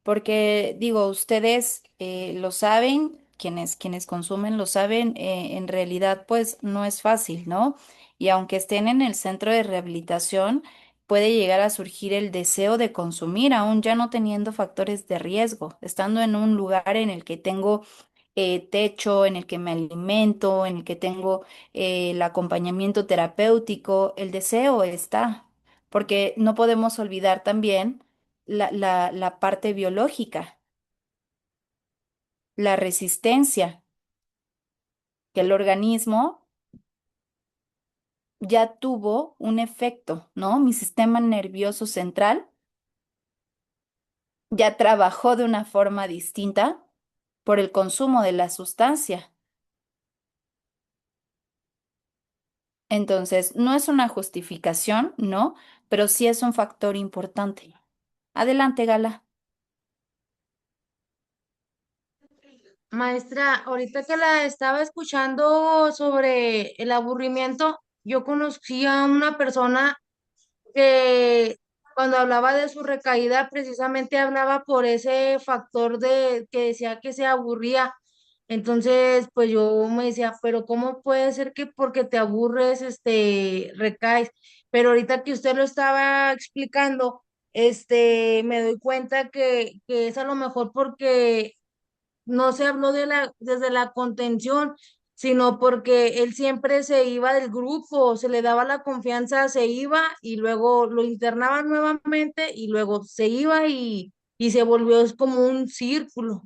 porque digo, ustedes lo saben, quienes consumen lo saben, en realidad pues no es fácil, ¿no? Y aunque estén en el centro de rehabilitación, puede llegar a surgir el deseo de consumir, aún ya no teniendo factores de riesgo, estando en un lugar en el que tengo techo, en el que me alimento, en el que tengo el acompañamiento terapéutico, el deseo está, porque no podemos olvidar también la parte biológica, la resistencia, que el organismo ya tuvo un efecto, ¿no? Mi sistema nervioso central ya trabajó de una forma distinta por el consumo de la sustancia. Entonces, no es una justificación, ¿no? Pero sí es un factor importante. Adelante, Gala. Maestra, ahorita que la estaba escuchando sobre el aburrimiento, yo conocí a una persona que cuando hablaba de su recaída, precisamente hablaba por ese factor de que decía que se aburría. Entonces, pues yo me decía, pero ¿cómo puede ser que porque te aburres, recaes? Pero ahorita que usted lo estaba explicando, me doy cuenta que es a lo mejor porque no se habló desde la contención, sino porque él siempre se iba del grupo, se le daba la confianza, se iba y luego lo internaban nuevamente y luego se iba y se volvió es como un círculo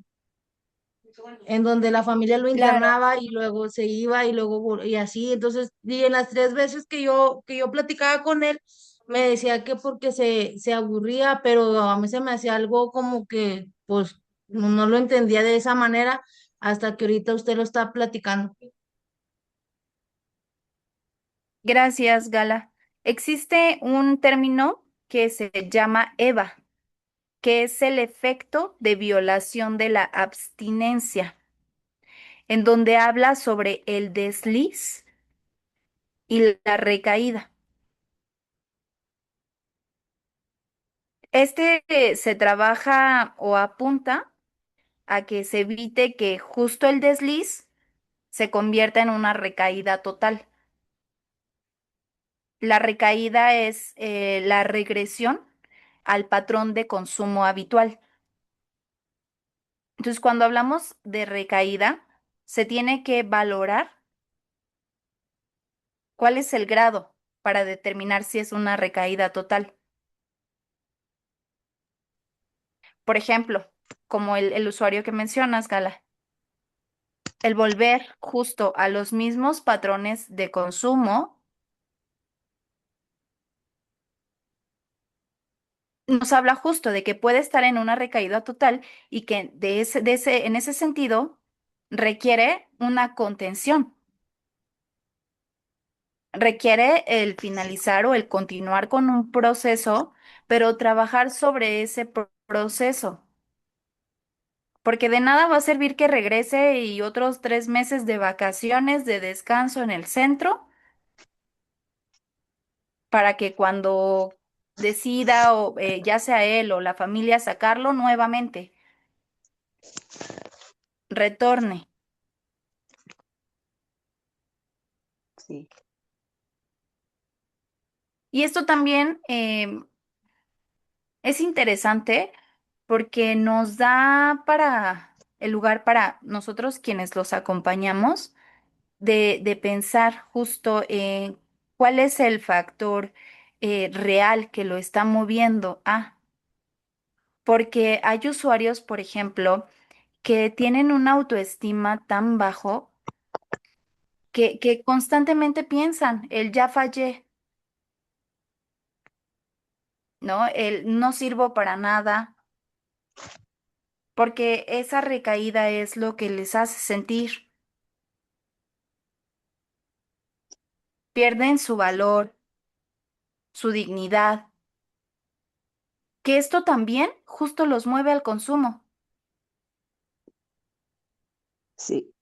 en donde la familia lo Claro, internaba y luego se iba y luego y así. Entonces, y en las 3 veces que yo platicaba con él, me decía que porque se aburría, pero a mí se me hacía algo como que, pues, no lo entendía de esa manera hasta que ahorita usted lo está platicando. gracias, Gala. Existe un término que se llama EVA, que es el efecto de violación de la abstinencia, en donde habla sobre el desliz y la recaída. Se trabaja o apunta a que se evite que justo el desliz se convierta en una recaída total. La recaída es la regresión al patrón de consumo habitual. Entonces, cuando hablamos de recaída, se tiene que valorar cuál es el grado para determinar si es una recaída total. Por ejemplo, como el usuario que mencionas, Gala, el volver justo a los mismos patrones de consumo nos habla justo de que puede estar en una recaída total y que en ese sentido requiere una contención, requiere el finalizar o el continuar con un proceso, pero trabajar sobre ese proceso. Porque de nada va a servir que regrese y otros 3 meses de vacaciones, de descanso en el centro, para que cuando decida o ya sea él o la familia sacarlo nuevamente, retorne. Sí, Y esto también es interesante porque nos da para el lugar para nosotros quienes los acompañamos de pensar justo en cuál es el factor real que lo está moviendo a, porque hay usuarios, por ejemplo, que tienen una autoestima tan bajo que constantemente piensan, el ya fallé, ¿no? El no sirvo para nada, porque esa recaída es lo que les hace sentir, pierden su valor, su dignidad, que esto también justo los mueve al consumo. sí.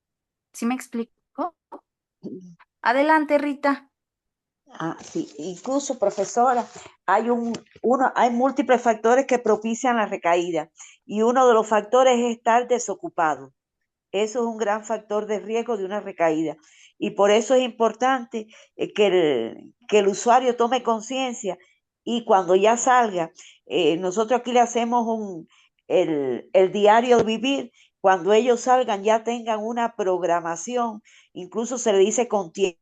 ¿Sí me explico? Adelante, Rita. Ah, sí, incluso, profesora, hay múltiples factores que propician la recaída y uno de los factores es estar desocupado. Eso es un gran factor de riesgo de una recaída y por eso es importante que el usuario tome conciencia y cuando ya salga, nosotros aquí le hacemos el diario vivir, cuando ellos salgan ya tengan una programación, incluso se le dice con tiempo.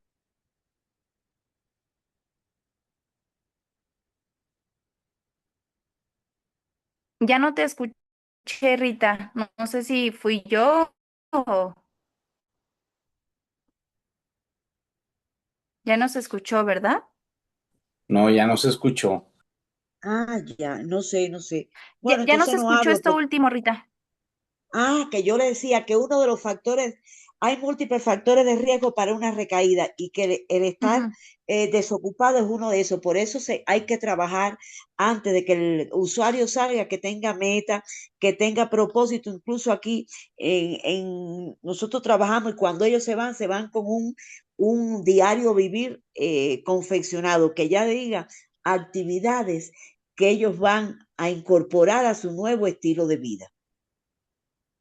Ya no te escuché, Rita. No, no sé si fui yo o ya no se escuchó, ¿verdad? No, ya no se escuchó. Ah, ya, no sé, no sé. Ya, Bueno, ya no entonces se no escuchó hablo. esto último, Rita. Ah, que yo le decía que uno de los factores, hay múltiples factores de riesgo para una recaída y que el estar Ujú. desocupado es uno de esos. Por eso hay que trabajar antes de que el usuario salga, que tenga meta, que tenga propósito. Incluso aquí nosotros trabajamos y cuando ellos se van con un diario vivir confeccionado que ya diga actividades que ellos van a incorporar a su nuevo estilo de vida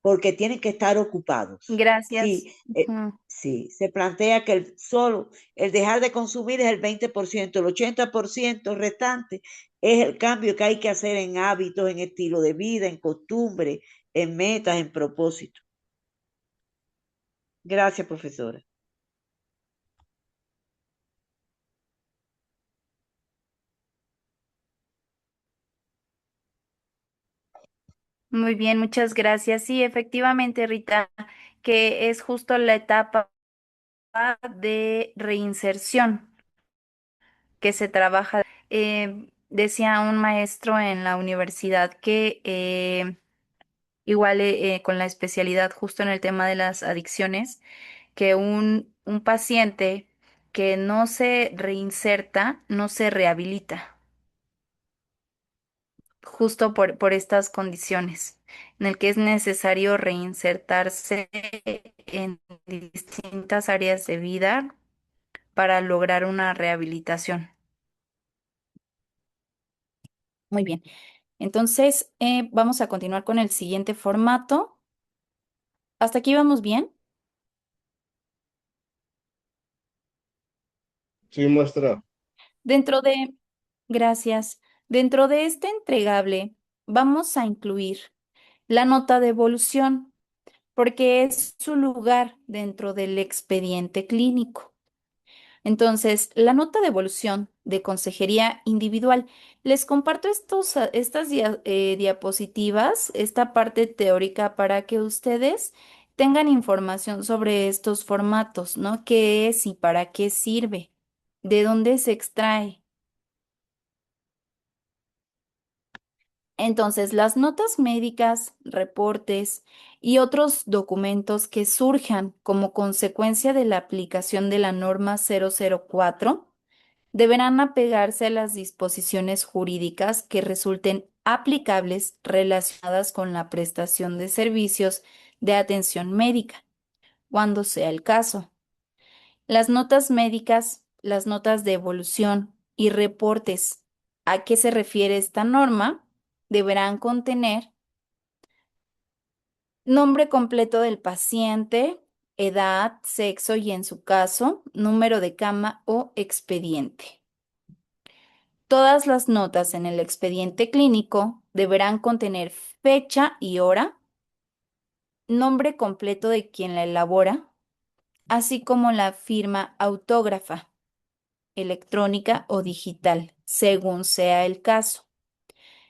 porque tienen que estar ocupados. Gracias. Sí, Ujú. sí, se plantea que solo el dejar de consumir es el 20%, el 80% restante es el cambio que hay que hacer en hábitos, en estilo de vida, en costumbre, en metas, en propósito. Gracias, profesora. Muy bien, muchas gracias. Sí, efectivamente, Rita, que es justo la etapa de reinserción que se trabaja. Decía un maestro en la universidad que igual con la especialidad justo en el tema de las adicciones, que un paciente que no se reinserta, no se rehabilita, justo por estas condiciones, en el que es necesario reinsertarse en distintas áreas de vida para lograr una rehabilitación. Muy bien. Entonces, vamos a continuar con el siguiente formato. ¿Hasta aquí vamos bien? Sí, muestra. Dentro de, gracias. Dentro de este entregable, vamos a incluir la nota de evolución, porque es su lugar dentro del expediente clínico. Entonces, la nota de evolución de consejería individual. Les comparto estas diapositivas, esta parte teórica para que ustedes tengan información sobre estos formatos, ¿no? ¿Qué es y para qué sirve? ¿De dónde se extrae? Entonces, las notas médicas, reportes y otros documentos que surjan como consecuencia de la aplicación de la norma 004 deberán apegarse a las disposiciones jurídicas que resulten aplicables relacionadas con la prestación de servicios de atención médica, cuando sea el caso. Las notas médicas, las notas de evolución y reportes a qué se refiere esta norma deberán contener nombre completo del paciente, edad, sexo y, en su caso, número de cama o expediente. Todas las notas en el expediente clínico deberán contener fecha y hora, nombre completo de quien la elabora, así como la firma autógrafa, electrónica o digital, según sea el caso.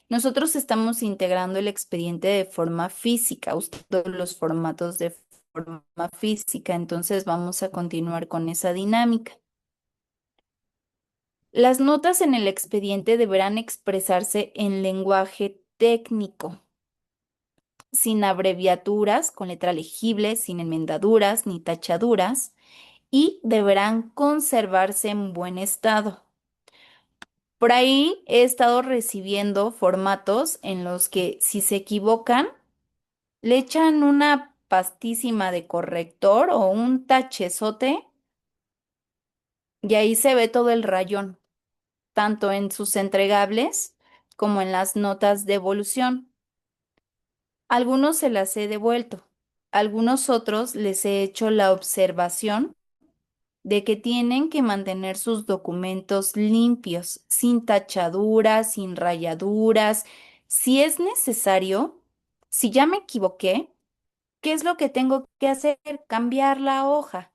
Nosotros estamos integrando el expediente de forma física, usando los formatos de forma física, entonces vamos a continuar con esa dinámica. Las notas en el expediente deberán expresarse en lenguaje técnico, sin abreviaturas, con letra legible, sin enmendaduras ni tachaduras, y deberán conservarse en buen estado. Por ahí he estado recibiendo formatos en los que, si se equivocan, le echan una pastísima de corrector o un tachezote y ahí se ve todo el rayón, tanto en sus entregables como en las notas de evolución. Algunos se las he devuelto, algunos otros les he hecho la observación de que tienen que mantener sus documentos limpios, sin tachaduras, sin rayaduras. Si es necesario, si ya me equivoqué, ¿qué es lo que tengo que hacer? Cambiar la hoja.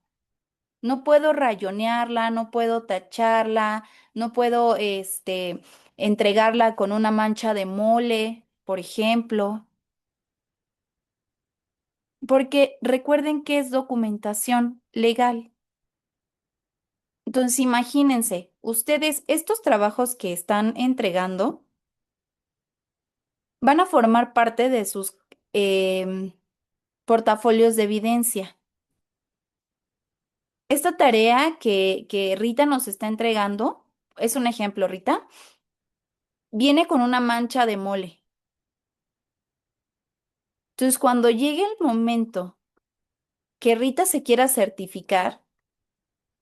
No puedo rayonearla, no puedo tacharla, no puedo, entregarla con una mancha de mole, por ejemplo, porque recuerden que es documentación legal. Entonces, imagínense, ustedes, estos trabajos que están entregando van a formar parte de sus em, portafolios de evidencia. Esta tarea que Rita nos está entregando, es un ejemplo, Rita, viene con una mancha de mole. Entonces, cuando llegue el momento que Rita se quiera certificar,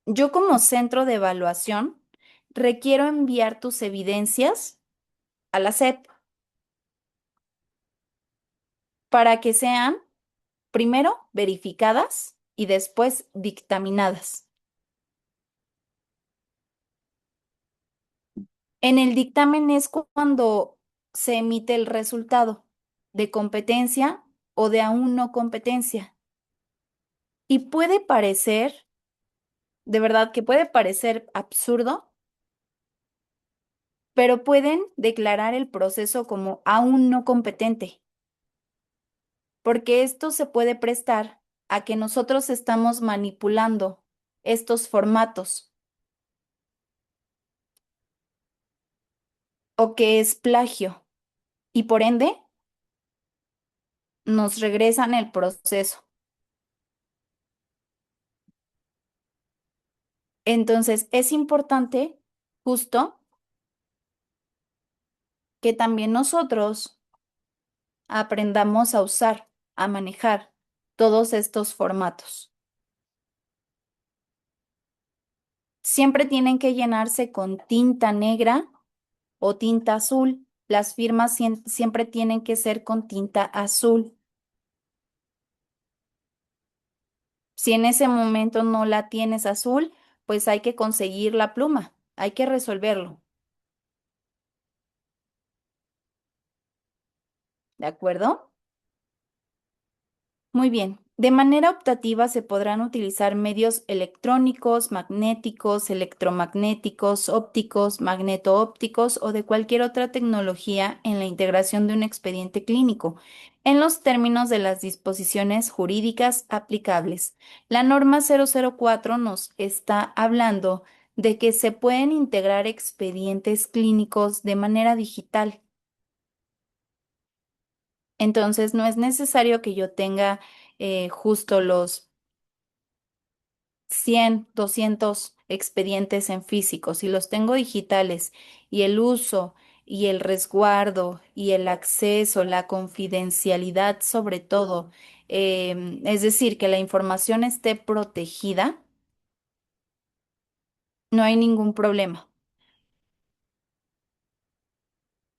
yo como centro de evaluación requiero enviar tus evidencias a la SEP para que sean primero verificadas y después dictaminadas. En el dictamen es cuando se emite el resultado de competencia o de aún no competencia. Y puede parecer, de verdad que puede parecer absurdo, pero pueden declarar el proceso como aún no competente, porque esto se puede prestar a que nosotros estamos manipulando estos formatos o que es plagio y por ende nos regresan el proceso. Entonces, es importante justo que también nosotros aprendamos a usar, a manejar todos estos formatos. Siempre tienen que llenarse con tinta negra o tinta azul. Las firmas siempre tienen que ser con tinta azul. Si en ese momento no la tienes azul, pues hay que conseguir la pluma, hay que resolverlo. ¿De acuerdo? Muy bien. De manera optativa se podrán utilizar medios electrónicos, magnéticos, electromagnéticos, ópticos, magneto-ópticos o de cualquier otra tecnología en la integración de un expediente clínico, en los términos de las disposiciones jurídicas aplicables. La norma 004 nos está hablando de que se pueden integrar expedientes clínicos de manera digital. Entonces, no es necesario que yo tenga justo los 100, 200 expedientes en físico. Si los tengo digitales y el uso y el resguardo y el acceso, la confidencialidad sobre todo, es decir, que la información esté protegida, no hay ningún problema.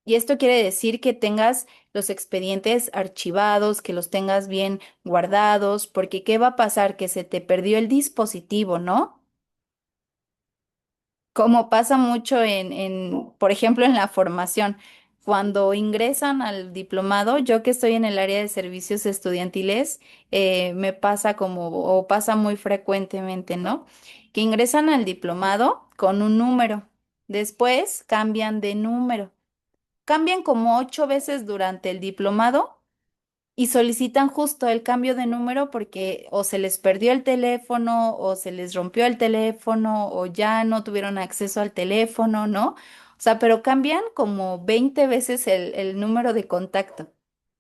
Y esto quiere decir que tengas los expedientes archivados, que los tengas bien guardados, porque ¿qué va a pasar? Que se te perdió el dispositivo, ¿no? Como pasa mucho por ejemplo, en la formación. Cuando ingresan al diplomado, yo que estoy en el área de servicios estudiantiles, me pasa o pasa muy frecuentemente, ¿no? Que ingresan al diplomado con un número, después cambian de número. Cambian como 8 veces durante el diplomado y solicitan justo el cambio de número porque o se les perdió el teléfono o se les rompió el teléfono o ya no tuvieron acceso al teléfono, ¿no? O sea, pero cambian como 20 veces el número de contacto.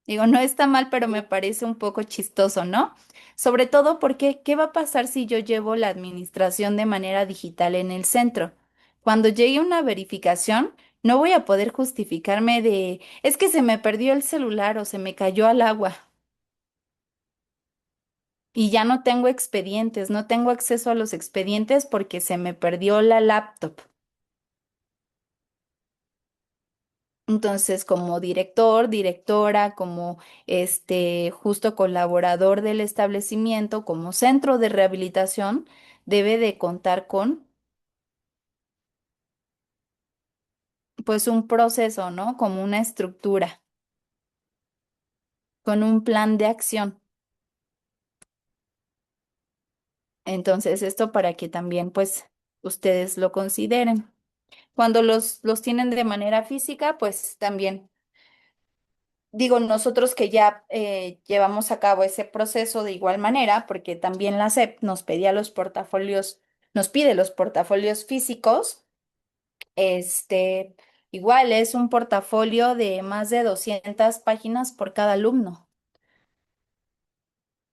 Digo, no está mal, pero me parece un poco chistoso, ¿no? Sobre todo porque, ¿qué va a pasar si yo llevo la administración de manera digital en el centro? Cuando llegue una verificación, no voy a poder justificarme de, es que se me perdió el celular o se me cayó al agua y ya no tengo expedientes, no tengo acceso a los expedientes porque se me perdió la laptop. Entonces, como director, directora, como justo colaborador del establecimiento, como centro de rehabilitación, debe de contar con, pues, un proceso, ¿no? Como una estructura, con un plan de acción. Entonces, esto para que también, pues, ustedes lo consideren. Cuando los tienen de manera física, pues también. Digo, nosotros que ya llevamos a cabo ese proceso de igual manera, porque también la SEP nos pedía los portafolios, nos pide los portafolios físicos, este, igual es un portafolio de más de 200 páginas por cada alumno.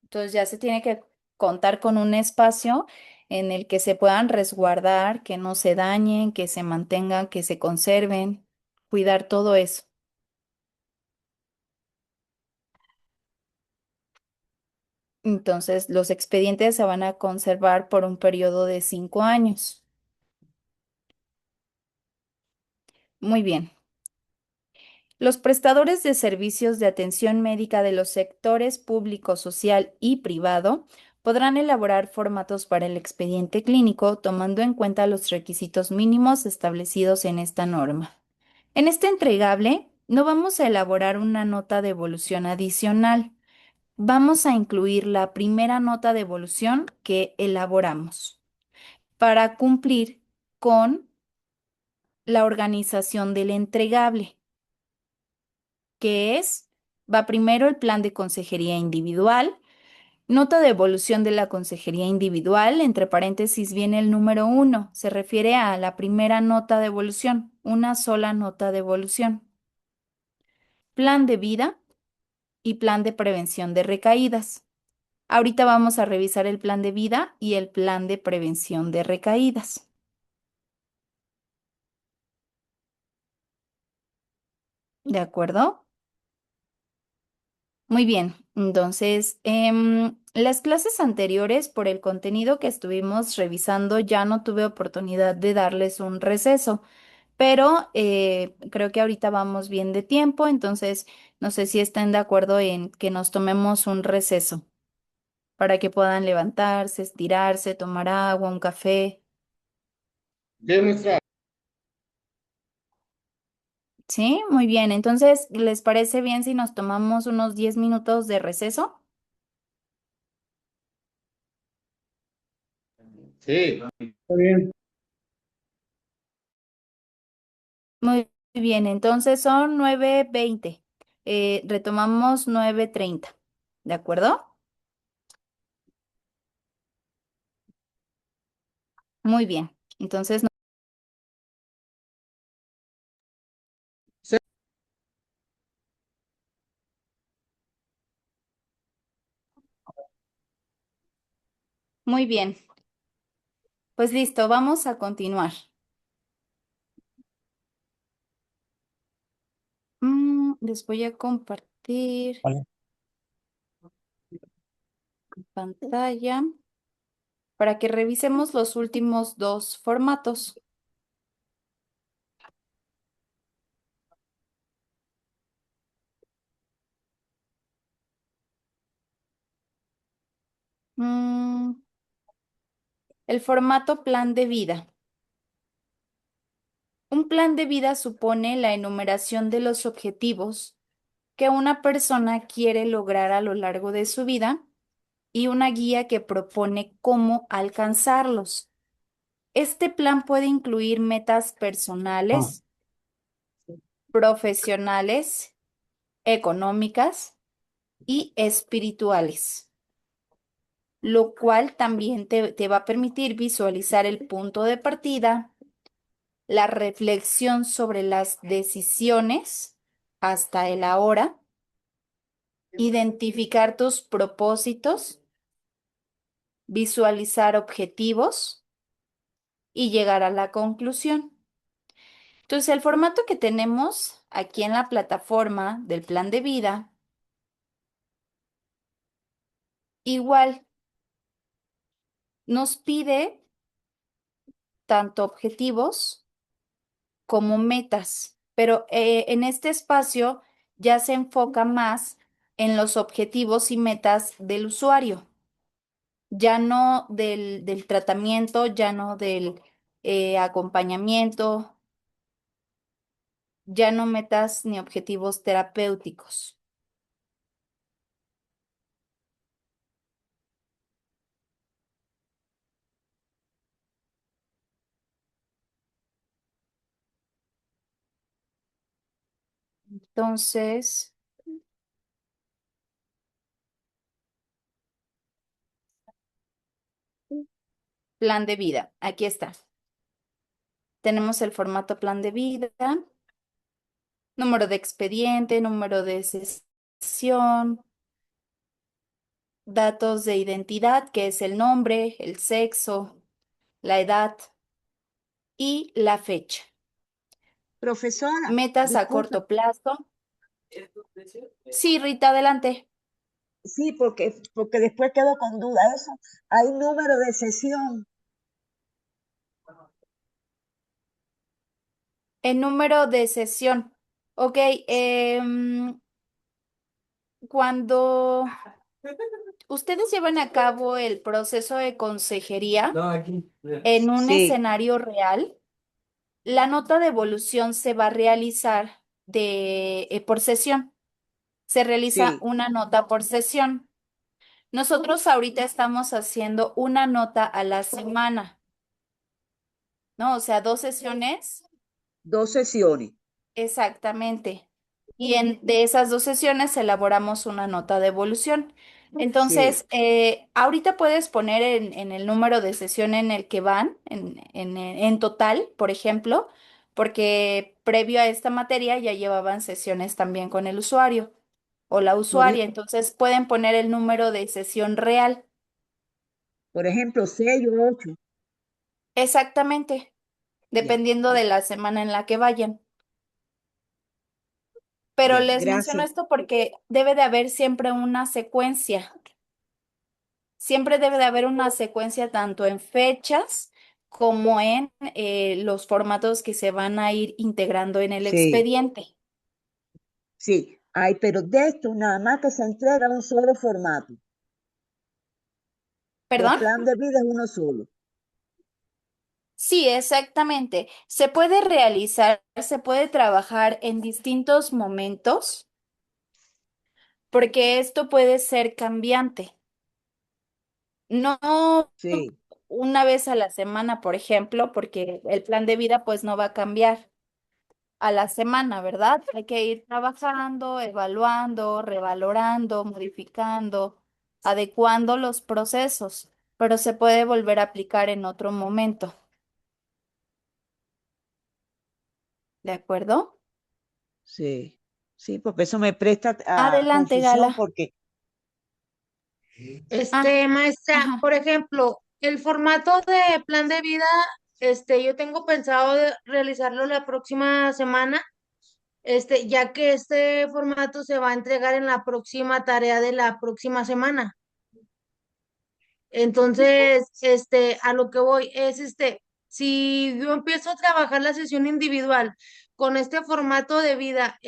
Entonces ya se tiene que contar con un espacio en el que se puedan resguardar, que no se dañen, que se mantengan, que se conserven, cuidar todo eso. Entonces, los expedientes se van a conservar por un periodo de 5 años. Muy bien. Los prestadores de servicios de atención médica de los sectores público, social y privado podrán elaborar formatos para el expediente clínico tomando en cuenta los requisitos mínimos establecidos en esta norma. En este entregable, no vamos a elaborar una nota de evolución adicional. Vamos a incluir la primera nota de evolución que elaboramos para cumplir con la organización del entregable, que va primero el plan de consejería individual, nota de evolución de la consejería individual, entre paréntesis viene el número 1, se refiere a la primera nota de evolución, una sola nota de evolución, plan de vida y plan de prevención de recaídas. Ahorita vamos a revisar el plan de vida y el plan de prevención de recaídas. ¿De acuerdo? Muy bien, entonces, las clases anteriores, por el contenido que estuvimos revisando, ya no tuve oportunidad de darles un receso, pero creo que ahorita vamos bien de tiempo, entonces no sé si están de acuerdo en que nos tomemos un receso para que puedan levantarse, estirarse, tomar agua, un café. Bien, maestra. Sí, muy bien, entonces, ¿les parece bien si nos tomamos unos 10 minutos de receso? Sí. Está bien. Muy bien, entonces son 9:20. Retomamos 9:30. ¿De acuerdo? Muy bien. Entonces, muy bien. Pues listo, vamos a continuar. Les voy a compartir Vale. pantalla para que revisemos los últimos dos formatos. Mm, el formato plan de vida. Un plan de vida supone la enumeración de los objetivos que una persona quiere lograr a lo largo de su vida y una guía que propone cómo alcanzarlos. Este plan puede incluir metas Ah, personales, profesionales, económicas y espirituales, lo cual también te va a permitir visualizar el punto de partida, la reflexión sobre las decisiones hasta el ahora, identificar tus propósitos, visualizar objetivos y llegar a la conclusión. Entonces, el formato que tenemos aquí en la plataforma del plan de vida, igual nos pide tanto objetivos como metas, pero en este espacio ya se enfoca más en los objetivos y metas del usuario, ya no del tratamiento, ya no del acompañamiento, ya no metas ni objetivos terapéuticos. Entonces, plan de vida, aquí está. Tenemos el formato plan de vida, número de expediente, número de sesión, datos de identidad, que es el nombre, el sexo, la edad y la fecha. Profesora, Metas a disculpe, corto plazo. Sí, Rita, adelante. sí, porque después quedo con duda. Eso, hay número de sesión. El número de sesión. Ok, cuando ustedes llevan a cabo el proceso de consejería en un Sí, escenario real, la nota de evolución se va a realizar por sesión. Se realiza sí, una nota por sesión. Nosotros ahorita estamos haciendo una nota a la semana, ¿no? O sea, 2 sesiones. 2 sesiones. Exactamente. Y de esas 2 sesiones elaboramos una nota de evolución. Sí, Entonces, ahorita puedes poner en el número de sesión en el que van, en total, por ejemplo, porque previo a esta materia ya llevaban sesiones también con el usuario o la por, usuaria. Entonces, pueden poner el número de sesión real. por ejemplo, 6 o 8. Exactamente, Ya, dependiendo ya, de la semana en la que vayan. Pero ya. les menciono Gracias. esto porque debe de haber siempre una secuencia. Siempre debe de haber una secuencia tanto en fechas como en los formatos que se van a ir integrando en el Sí, expediente. sí. Ay, pero de esto nada más que se entrega un solo formato. Del ¿Perdón? plan de vida es uno solo. Sí, exactamente. Se puede realizar, se puede trabajar en distintos momentos porque esto puede ser cambiante. No, Sí, una vez a la semana, por ejemplo, porque el plan de vida pues no va a cambiar a la semana, ¿verdad? Hay que ir trabajando, evaluando, revalorando, modificando, adecuando los procesos, pero se puede volver a aplicar en otro momento. ¿De acuerdo? Sí, sí, porque eso me presta a Adelante, confusión Gala. porque Ah, Maestra, ajá. por ejemplo, el formato de plan de vida, yo tengo pensado de realizarlo la próxima semana, ya que este formato se va a entregar en la próxima tarea de la próxima semana. Entonces, a lo que voy es, si yo empiezo a trabajar la sesión individual con este formato de vida,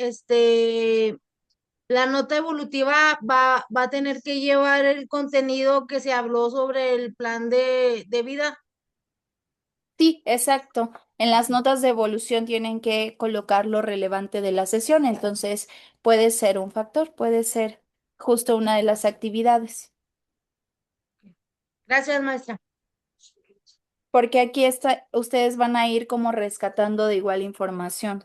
la nota evolutiva va a tener que llevar el contenido que se habló sobre el plan de vida. Sí, exacto. En las notas de evolución tienen que colocar lo relevante de la sesión, entonces puede ser un factor, puede ser justo una de las actividades, Gracias, maestra. porque aquí está, ustedes van a ir como rescatando de igual información.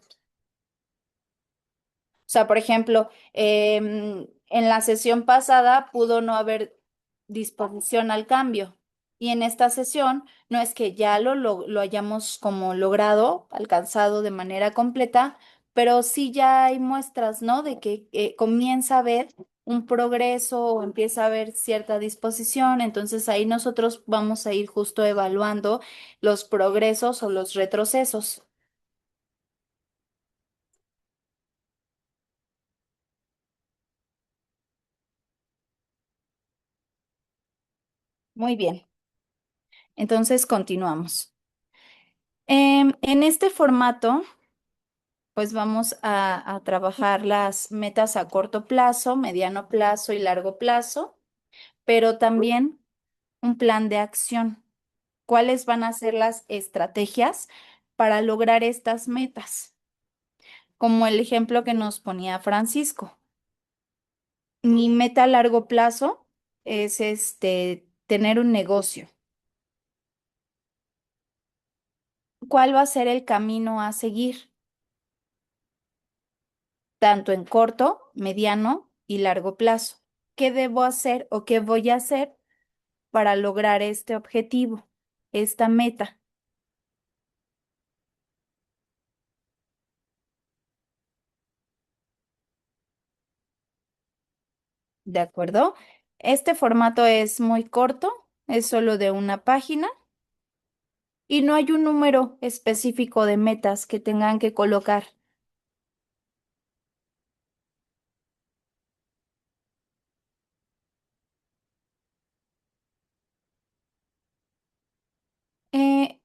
O sea, por ejemplo, en la sesión pasada pudo no haber disposición al cambio. Y en esta sesión no es que ya lo hayamos como logrado, alcanzado de manera completa, pero sí ya hay muestras, ¿no? De que comienza a haber un progreso o empieza a haber cierta disposición. Entonces ahí nosotros vamos a ir justo evaluando los progresos o los retrocesos. Muy bien. Entonces continuamos. En este formato, pues vamos a trabajar las metas a corto plazo, mediano plazo y largo plazo, pero también un plan de acción. ¿Cuáles van a ser las estrategias para lograr estas metas? Como el ejemplo que nos ponía Francisco. Mi meta a largo plazo es tener un negocio. ¿Cuál va a ser el camino a seguir? Tanto en corto, mediano y largo plazo. ¿Qué debo hacer o qué voy a hacer para lograr este objetivo, esta meta? ¿De acuerdo? Este formato es muy corto, es solo de una página y no hay un número específico de metas que tengan que colocar.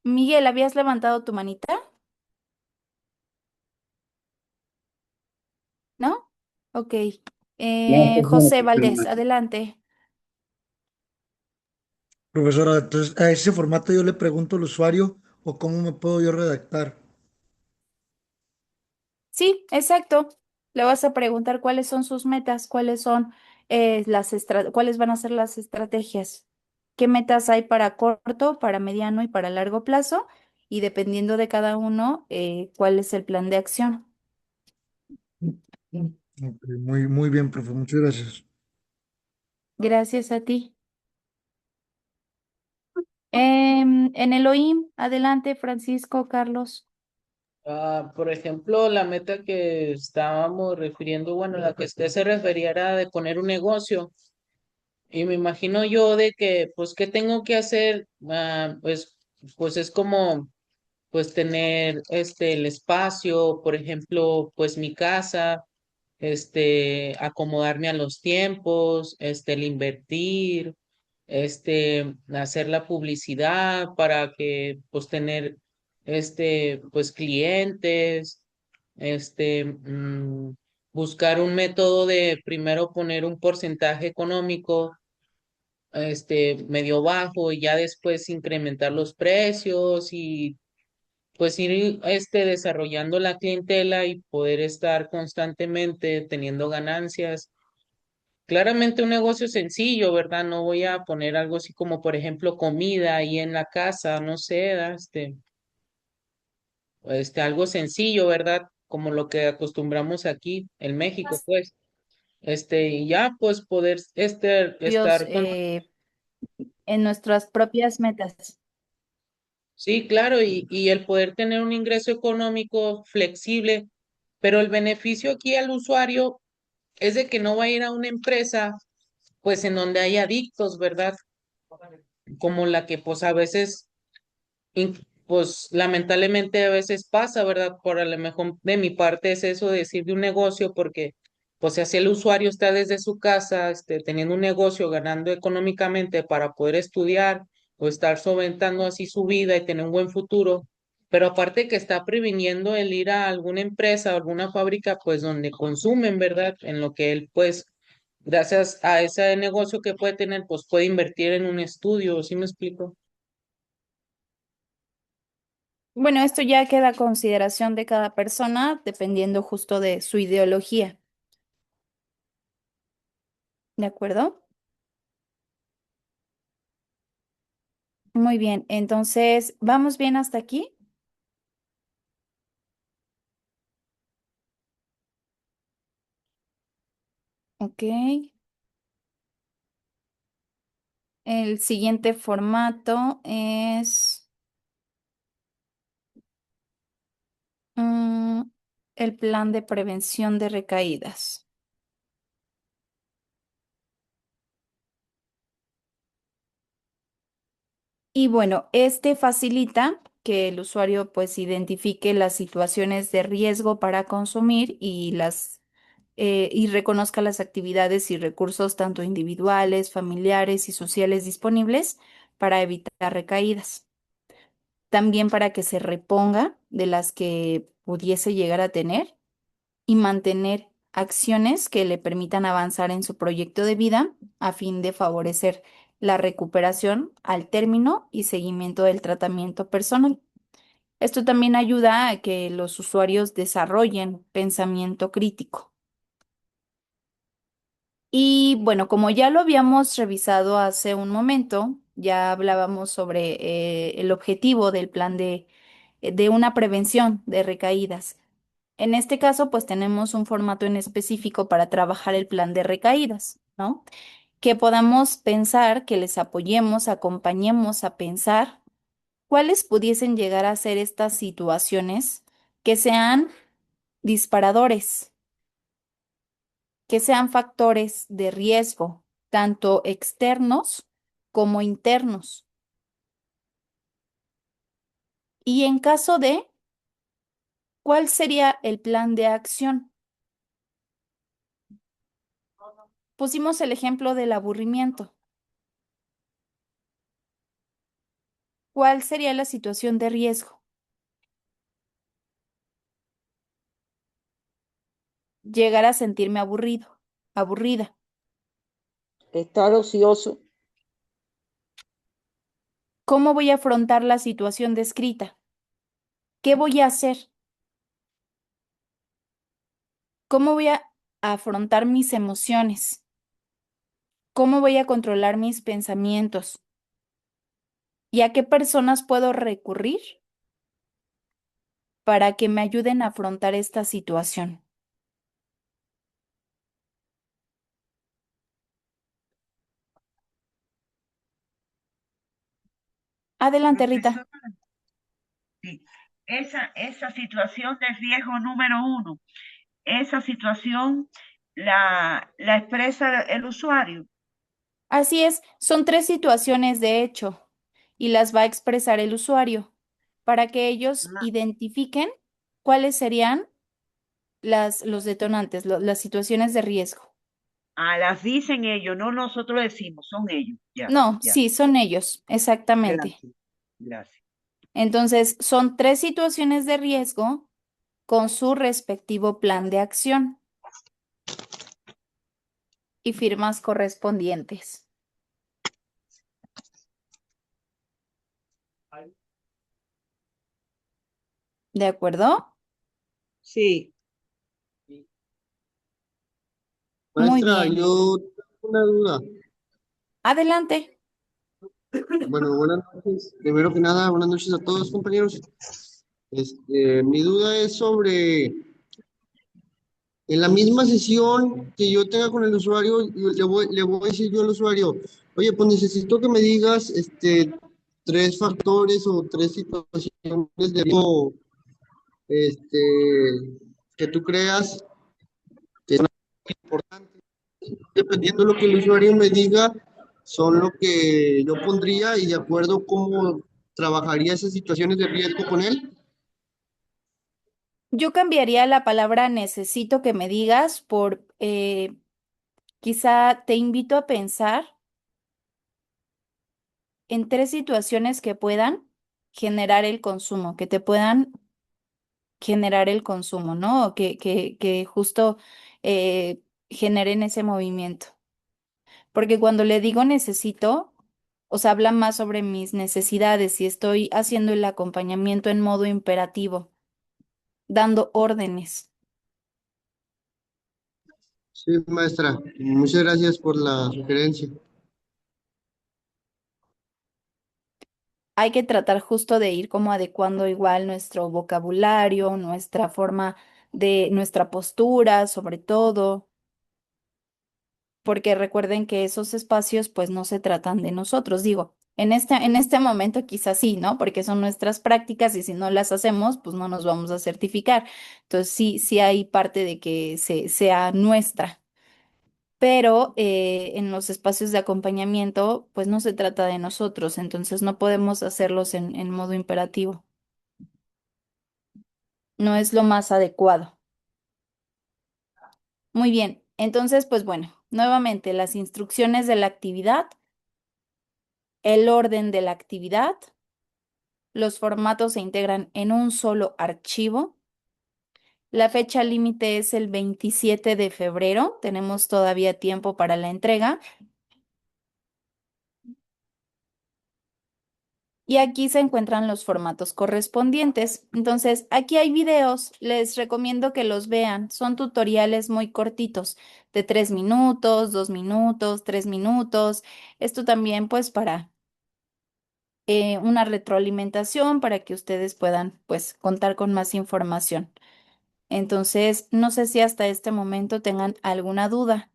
Miguel, ¿habías levantado tu manita? ¿No? Ok. No, perdón, José perdón, Valdés, maestra. adelante. Profesora, entonces a ese formato yo le pregunto al usuario o cómo me puedo yo redactar. Sí, exacto. Le vas a preguntar cuáles son sus metas, cuáles son cuáles van a ser las estrategias, qué metas hay para corto, para mediano y para largo plazo, y dependiendo de cada uno, cuál es el plan de acción. Ok, muy, muy bien, profe, muchas gracias. Gracias a ti. En el OIM, adelante, Francisco, Carlos. Por ejemplo, la meta que estábamos refiriendo, bueno, la que usted se refería era de poner un negocio. Y me imagino yo de que, pues, ¿qué tengo que hacer? Pues es como, pues, tener el espacio, por ejemplo, pues mi casa, acomodarme a los tiempos, el invertir, hacer la publicidad para que, pues, tener, pues, clientes, buscar un método de primero poner un porcentaje económico, medio bajo y ya después incrementar los precios y pues ir desarrollando la clientela y poder estar constantemente teniendo ganancias. claramente un negocio sencillo, ¿verdad? No voy a poner algo así como, por ejemplo, comida ahí en la casa, no sé, algo sencillo, ¿verdad? Como lo que acostumbramos aquí en México, pues. Y ya, pues poder, Propios, estar con. en nuestras propias metas. Sí, claro, y el poder tener un ingreso económico flexible, pero el beneficio aquí al usuario es de que no va a ir a una empresa, pues en donde hay adictos, ¿verdad? Como la que pues a veces, pues lamentablemente a veces pasa, ¿verdad? Por a lo mejor de mi parte es eso de decir de un negocio, porque pues si así el usuario está desde su casa, teniendo un negocio, ganando económicamente para poder estudiar o estar solventando así su vida y tener un buen futuro, pero aparte que está previniendo el ir a alguna empresa o alguna fábrica, pues donde consumen, ¿verdad? En lo que él pues gracias a ese negocio que puede tener, pues puede invertir en un estudio, ¿sí me explico? Bueno, esto ya queda a consideración de cada persona, dependiendo justo de su ideología. ¿De acuerdo? Muy bien, entonces, ¿vamos bien hasta aquí? Ok. El siguiente formato es mm, el plan de prevención de recaídas. Y bueno, este facilita que el usuario pues identifique las situaciones de riesgo para consumir y reconozca las actividades y recursos tanto individuales, familiares y sociales disponibles para evitar recaídas. También para que se reponga de las que pudiese llegar a tener y mantener acciones que le permitan avanzar en su proyecto de vida a fin de favorecer la recuperación al término y seguimiento del tratamiento personal. Esto también ayuda a que los usuarios desarrollen pensamiento crítico. Y bueno, como ya lo habíamos revisado hace un momento, ya hablábamos sobre el objetivo del plan de una prevención de recaídas. En este caso, pues tenemos un formato en específico para trabajar el plan de recaídas, ¿no? Que podamos pensar, que les apoyemos, acompañemos a pensar cuáles pudiesen llegar a ser estas situaciones que sean disparadores, que sean factores de riesgo, tanto externos como internos. Y en caso de, ¿cuál sería el plan de acción? Pusimos el ejemplo del aburrimiento. ¿Cuál sería la situación de riesgo? Llegar a sentirme aburrido, aburrida. Estar ocioso. ¿Cómo voy a afrontar la situación descrita? ¿Qué voy a hacer? ¿Cómo voy a afrontar mis emociones? ¿Cómo voy a controlar mis pensamientos? ¿Y a qué personas puedo recurrir para que me ayuden a afrontar esta situación? Adelante, Rita. Profesora, sí. Esa situación de riesgo número uno, esa situación la expresa el usuario. Así es, son tres situaciones de hecho y las va a expresar el usuario para que ellos Ah, identifiquen cuáles serían los detonantes, las situaciones de riesgo. las dicen ellos, no nosotros decimos, son ellos. Ya, No, ya. sí, son ellos, exactamente. Gracias, gracias. Entonces, son tres situaciones de riesgo con su respectivo plan de acción y firmas correspondientes. ¿De acuerdo? Sí. Muy Maestra, bien. yo una duda. Adelante. Bueno, buenas noches. Primero que nada, buenas noches a todos, compañeros. Mi duda es sobre, en la misma sesión que yo tenga con el usuario, le voy a decir yo al usuario, oye, pues necesito que me digas, tres factores o tres situaciones de riesgo, este, que tú creas que son importantes. Dependiendo de lo que el usuario me diga, son lo que yo pondría y de acuerdo cómo trabajaría esas situaciones de riesgo con él. Yo cambiaría la palabra necesito que me digas por quizá te invito a pensar en tres situaciones que puedan generar el consumo, que te puedan generar el consumo, ¿no? O que justo generen ese movimiento. Porque cuando le digo necesito, o sea, habla más sobre mis necesidades y estoy haciendo el acompañamiento en modo imperativo, dando órdenes. Sí, maestra, muchas gracias por la sugerencia. Hay que tratar justo de ir como adecuando igual nuestro vocabulario, nuestra forma de, nuestra postura, sobre todo, porque recuerden que esos espacios pues no se tratan de nosotros, digo. En este momento quizás sí, ¿no? Porque son nuestras prácticas y si no las hacemos, pues no nos vamos a certificar. Entonces sí, sí hay parte de que sea nuestra. Pero en los espacios de acompañamiento, pues no se trata de nosotros, entonces no podemos hacerlos en modo imperativo. No es lo más adecuado. Muy bien, entonces, pues bueno, nuevamente las instrucciones de la actividad, el orden de la actividad, los formatos se integran en un solo archivo. La fecha límite es el 27 de febrero, tenemos todavía tiempo para la entrega. Y aquí se encuentran los formatos correspondientes. Entonces, aquí hay videos, les recomiendo que los vean. Son tutoriales muy cortitos, de 3 minutos, 2 minutos, 3 minutos. Esto también pues para una retroalimentación para que ustedes puedan pues contar con más información. Entonces, no sé si hasta este momento tengan alguna duda.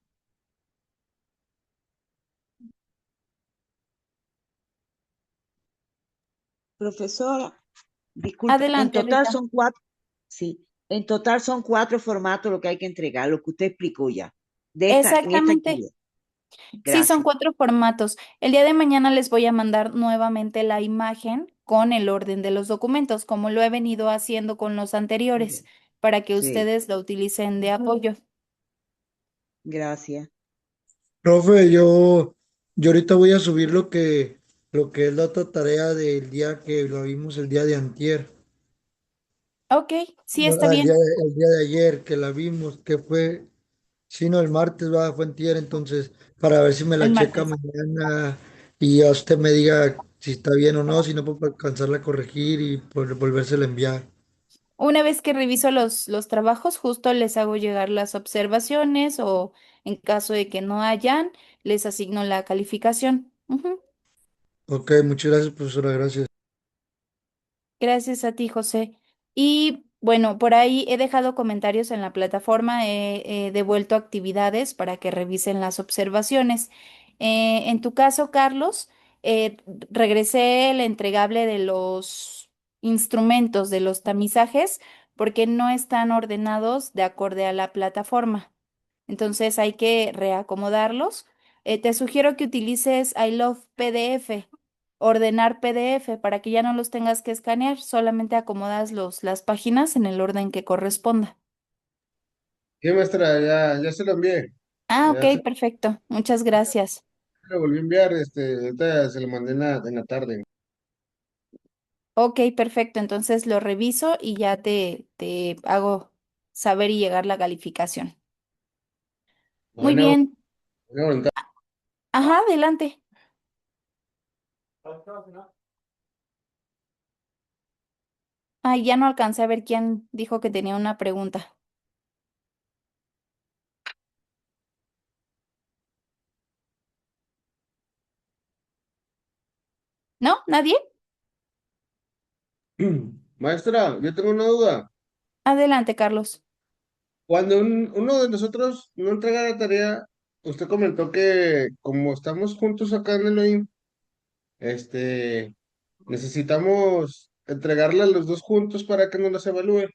Profesora, disculpe, en Adelante, total Rita. son cuatro, sí, en total son cuatro formatos lo que hay que entregar, lo que usted explicó ya, en esta Exactamente. actividad. Sí, son Gracias. 4 formatos. El día de mañana les voy a mandar nuevamente la imagen con el orden de los documentos, como lo he venido haciendo con los anteriores, para que Sí, ustedes lo utilicen de apoyo. gracias. Profe, yo ahorita voy a subir lo que es la otra tarea del día que lo vimos el día de antier. Ok, sí, está El día bien. el día de ayer que la vimos, que fue, sí, no, el martes, va, fue antier, entonces, para ver si me El la checa martes. mañana y a usted me diga si está bien o no, si no, puedo alcanzarla a corregir y volvérsela a enviar. Una vez que reviso los trabajos, justo les hago llegar las observaciones o en caso de que no hayan, les asigno la calificación. Ujú. Ok, muchas gracias, profesora, gracias. Gracias a ti, José. Y bueno, por ahí he dejado comentarios en la plataforma, he devuelto actividades para que revisen las observaciones. En tu caso, Carlos, eh, regresé el entregable de los instrumentos, de los tamizajes, porque no están ordenados de acorde a la plataforma. Entonces hay que reacomodarlos. Te sugiero que utilices I Love PDF, ordenar PDF para que ya no los tengas que escanear, solamente acomodas las páginas en el orden que corresponda. Sí, maestra, ya se lo envié. Ah, Ya se ok, perfecto. Muchas gracias. lo volví a enviar, ahorita se lo mandé en la tarde. Ok, perfecto. Entonces lo reviso y ya te hago saber y llegar la calificación. Muy Buena, bien. buena voluntad. Ajá, adelante. Ay, ya no alcancé a ver quién dijo que tenía una pregunta. ¿No? ¿Nadie? Maestra, yo tengo una duda. Adelante, Carlos. Cuando uno de nosotros no entrega la tarea, usted comentó que como estamos juntos acá en el OIM, este, necesitamos entregarla a los dos juntos para que nos las evalúe.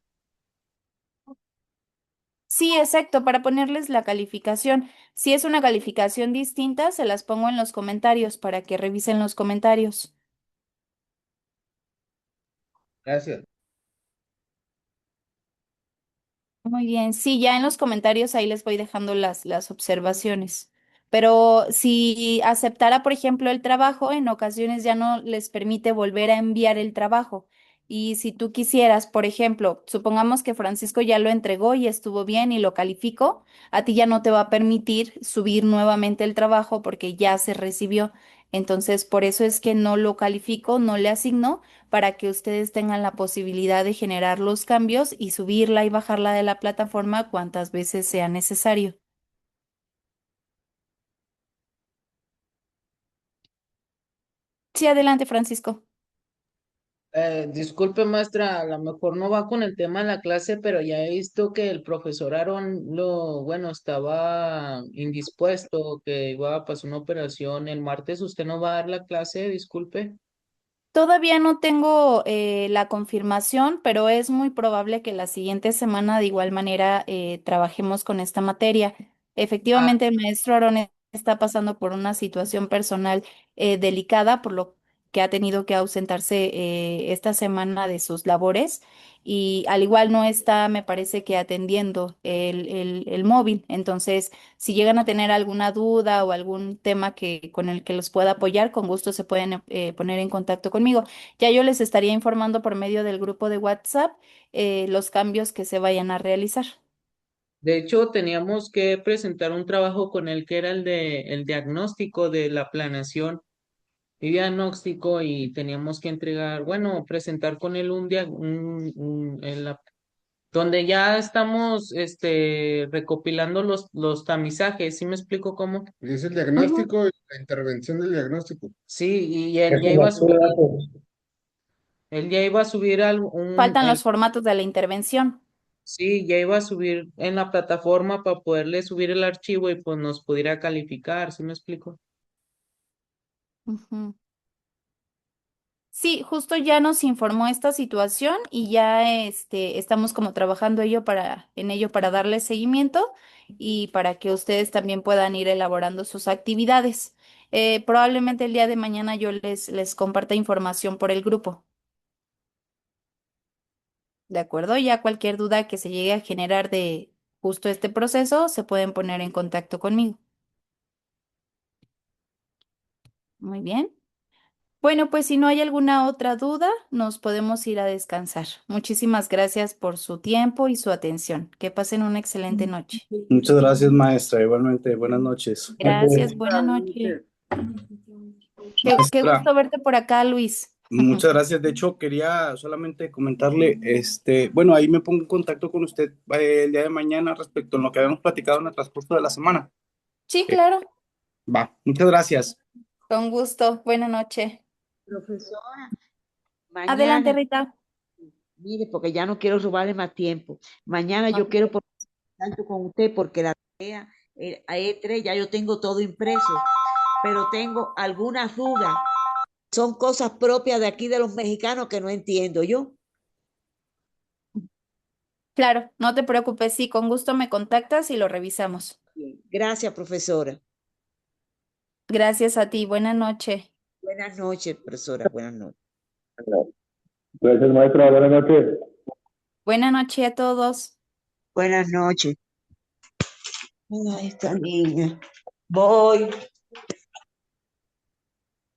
Sí, exacto, para ponerles la calificación. Si es una calificación distinta, se las pongo en los comentarios para que revisen los comentarios. Gracias. Muy bien, sí, ya en los comentarios ahí les voy dejando las observaciones. Pero si aceptara, por ejemplo, el trabajo, en ocasiones ya no les permite volver a enviar el trabajo. Y si tú quisieras, por ejemplo, supongamos que Francisco ya lo entregó y estuvo bien y lo calificó, a ti ya no te va a permitir subir nuevamente el trabajo porque ya se recibió. Entonces, por eso es que no lo califico, no le asigno para que ustedes tengan la posibilidad de generar los cambios y subirla y bajarla de la plataforma cuantas veces sea necesario. Sí, adelante, Francisco. Disculpe, maestra, a lo mejor no va con el tema de la clase, pero ya he visto que el profesor Aaron bueno, estaba indispuesto, que iba a pasar una operación. El martes usted no va a dar la clase, disculpe. Todavía no tengo la confirmación, pero es muy probable que la siguiente semana de igual manera trabajemos con esta materia. Ah, Efectivamente, el maestro Aaron está pasando por una situación personal delicada, por lo que ha tenido que ausentarse esta semana de sus labores y al igual no está, me parece que atendiendo el móvil. Entonces, si llegan a tener alguna duda o algún tema con el que los pueda apoyar, con gusto se pueden poner en contacto conmigo. Ya yo les estaría informando por medio del grupo de WhatsApp los cambios que se vayan a realizar. de hecho, teníamos que presentar un trabajo con él que era el diagnóstico de la planeación y diagnóstico y teníamos que entregar, bueno, presentar con él donde ya estamos recopilando los tamizajes, ¿sí me explico cómo? Y es el Ujú. diagnóstico y la intervención del diagnóstico. Sí, y Es una base de datos. él ya iba a subir Faltan los formatos de la intervención. sí, ya iba a subir en la plataforma para poderle subir el archivo y pues nos pudiera calificar, ¿sí me explico? Ujú. Sí, justo ya nos informó esta situación y ya estamos como trabajando en ello para darle seguimiento y para que ustedes también puedan ir elaborando sus actividades. Probablemente el día de mañana yo les comparta información por el grupo. ¿De acuerdo? Ya cualquier duda que se llegue a generar de justo este proceso, se pueden poner en contacto conmigo. Muy bien. Bueno, pues si no hay alguna otra duda, nos podemos ir a descansar. Muchísimas gracias por su tiempo y su atención. Que pasen una excelente noche. Muchas gracias, maestra. Igualmente, buenas noches. Gracias, buena noche. Qué Maestra, gusto verte por acá, Luis. muchas gracias. De hecho, quería solamente comentarle, bueno, ahí me pongo en contacto con usted el día de mañana respecto a lo que habíamos platicado en el transcurso de la semana. Sí, claro, Va, muchas gracias. con gusto. Buena noche. Profesora, Adelante, mañana, Rita. mire, porque ya no quiero robarle más tiempo. Mañana yo quiero poner en contacto con usted porque la tarea a E3 ya yo tengo todo impreso, pero tengo algunas dudas. Son cosas propias de aquí de los mexicanos que no entiendo yo. Claro, no te preocupes, sí, con gusto me contactas y lo revisamos. Bien, gracias, profesora. Gracias a ti, buena noche. Buenas noches, profesora. Buenas noches. Gracias, maestra. Buenas noches. Buena noche a todos. Buenas noches. Ay, esta niña. Voy.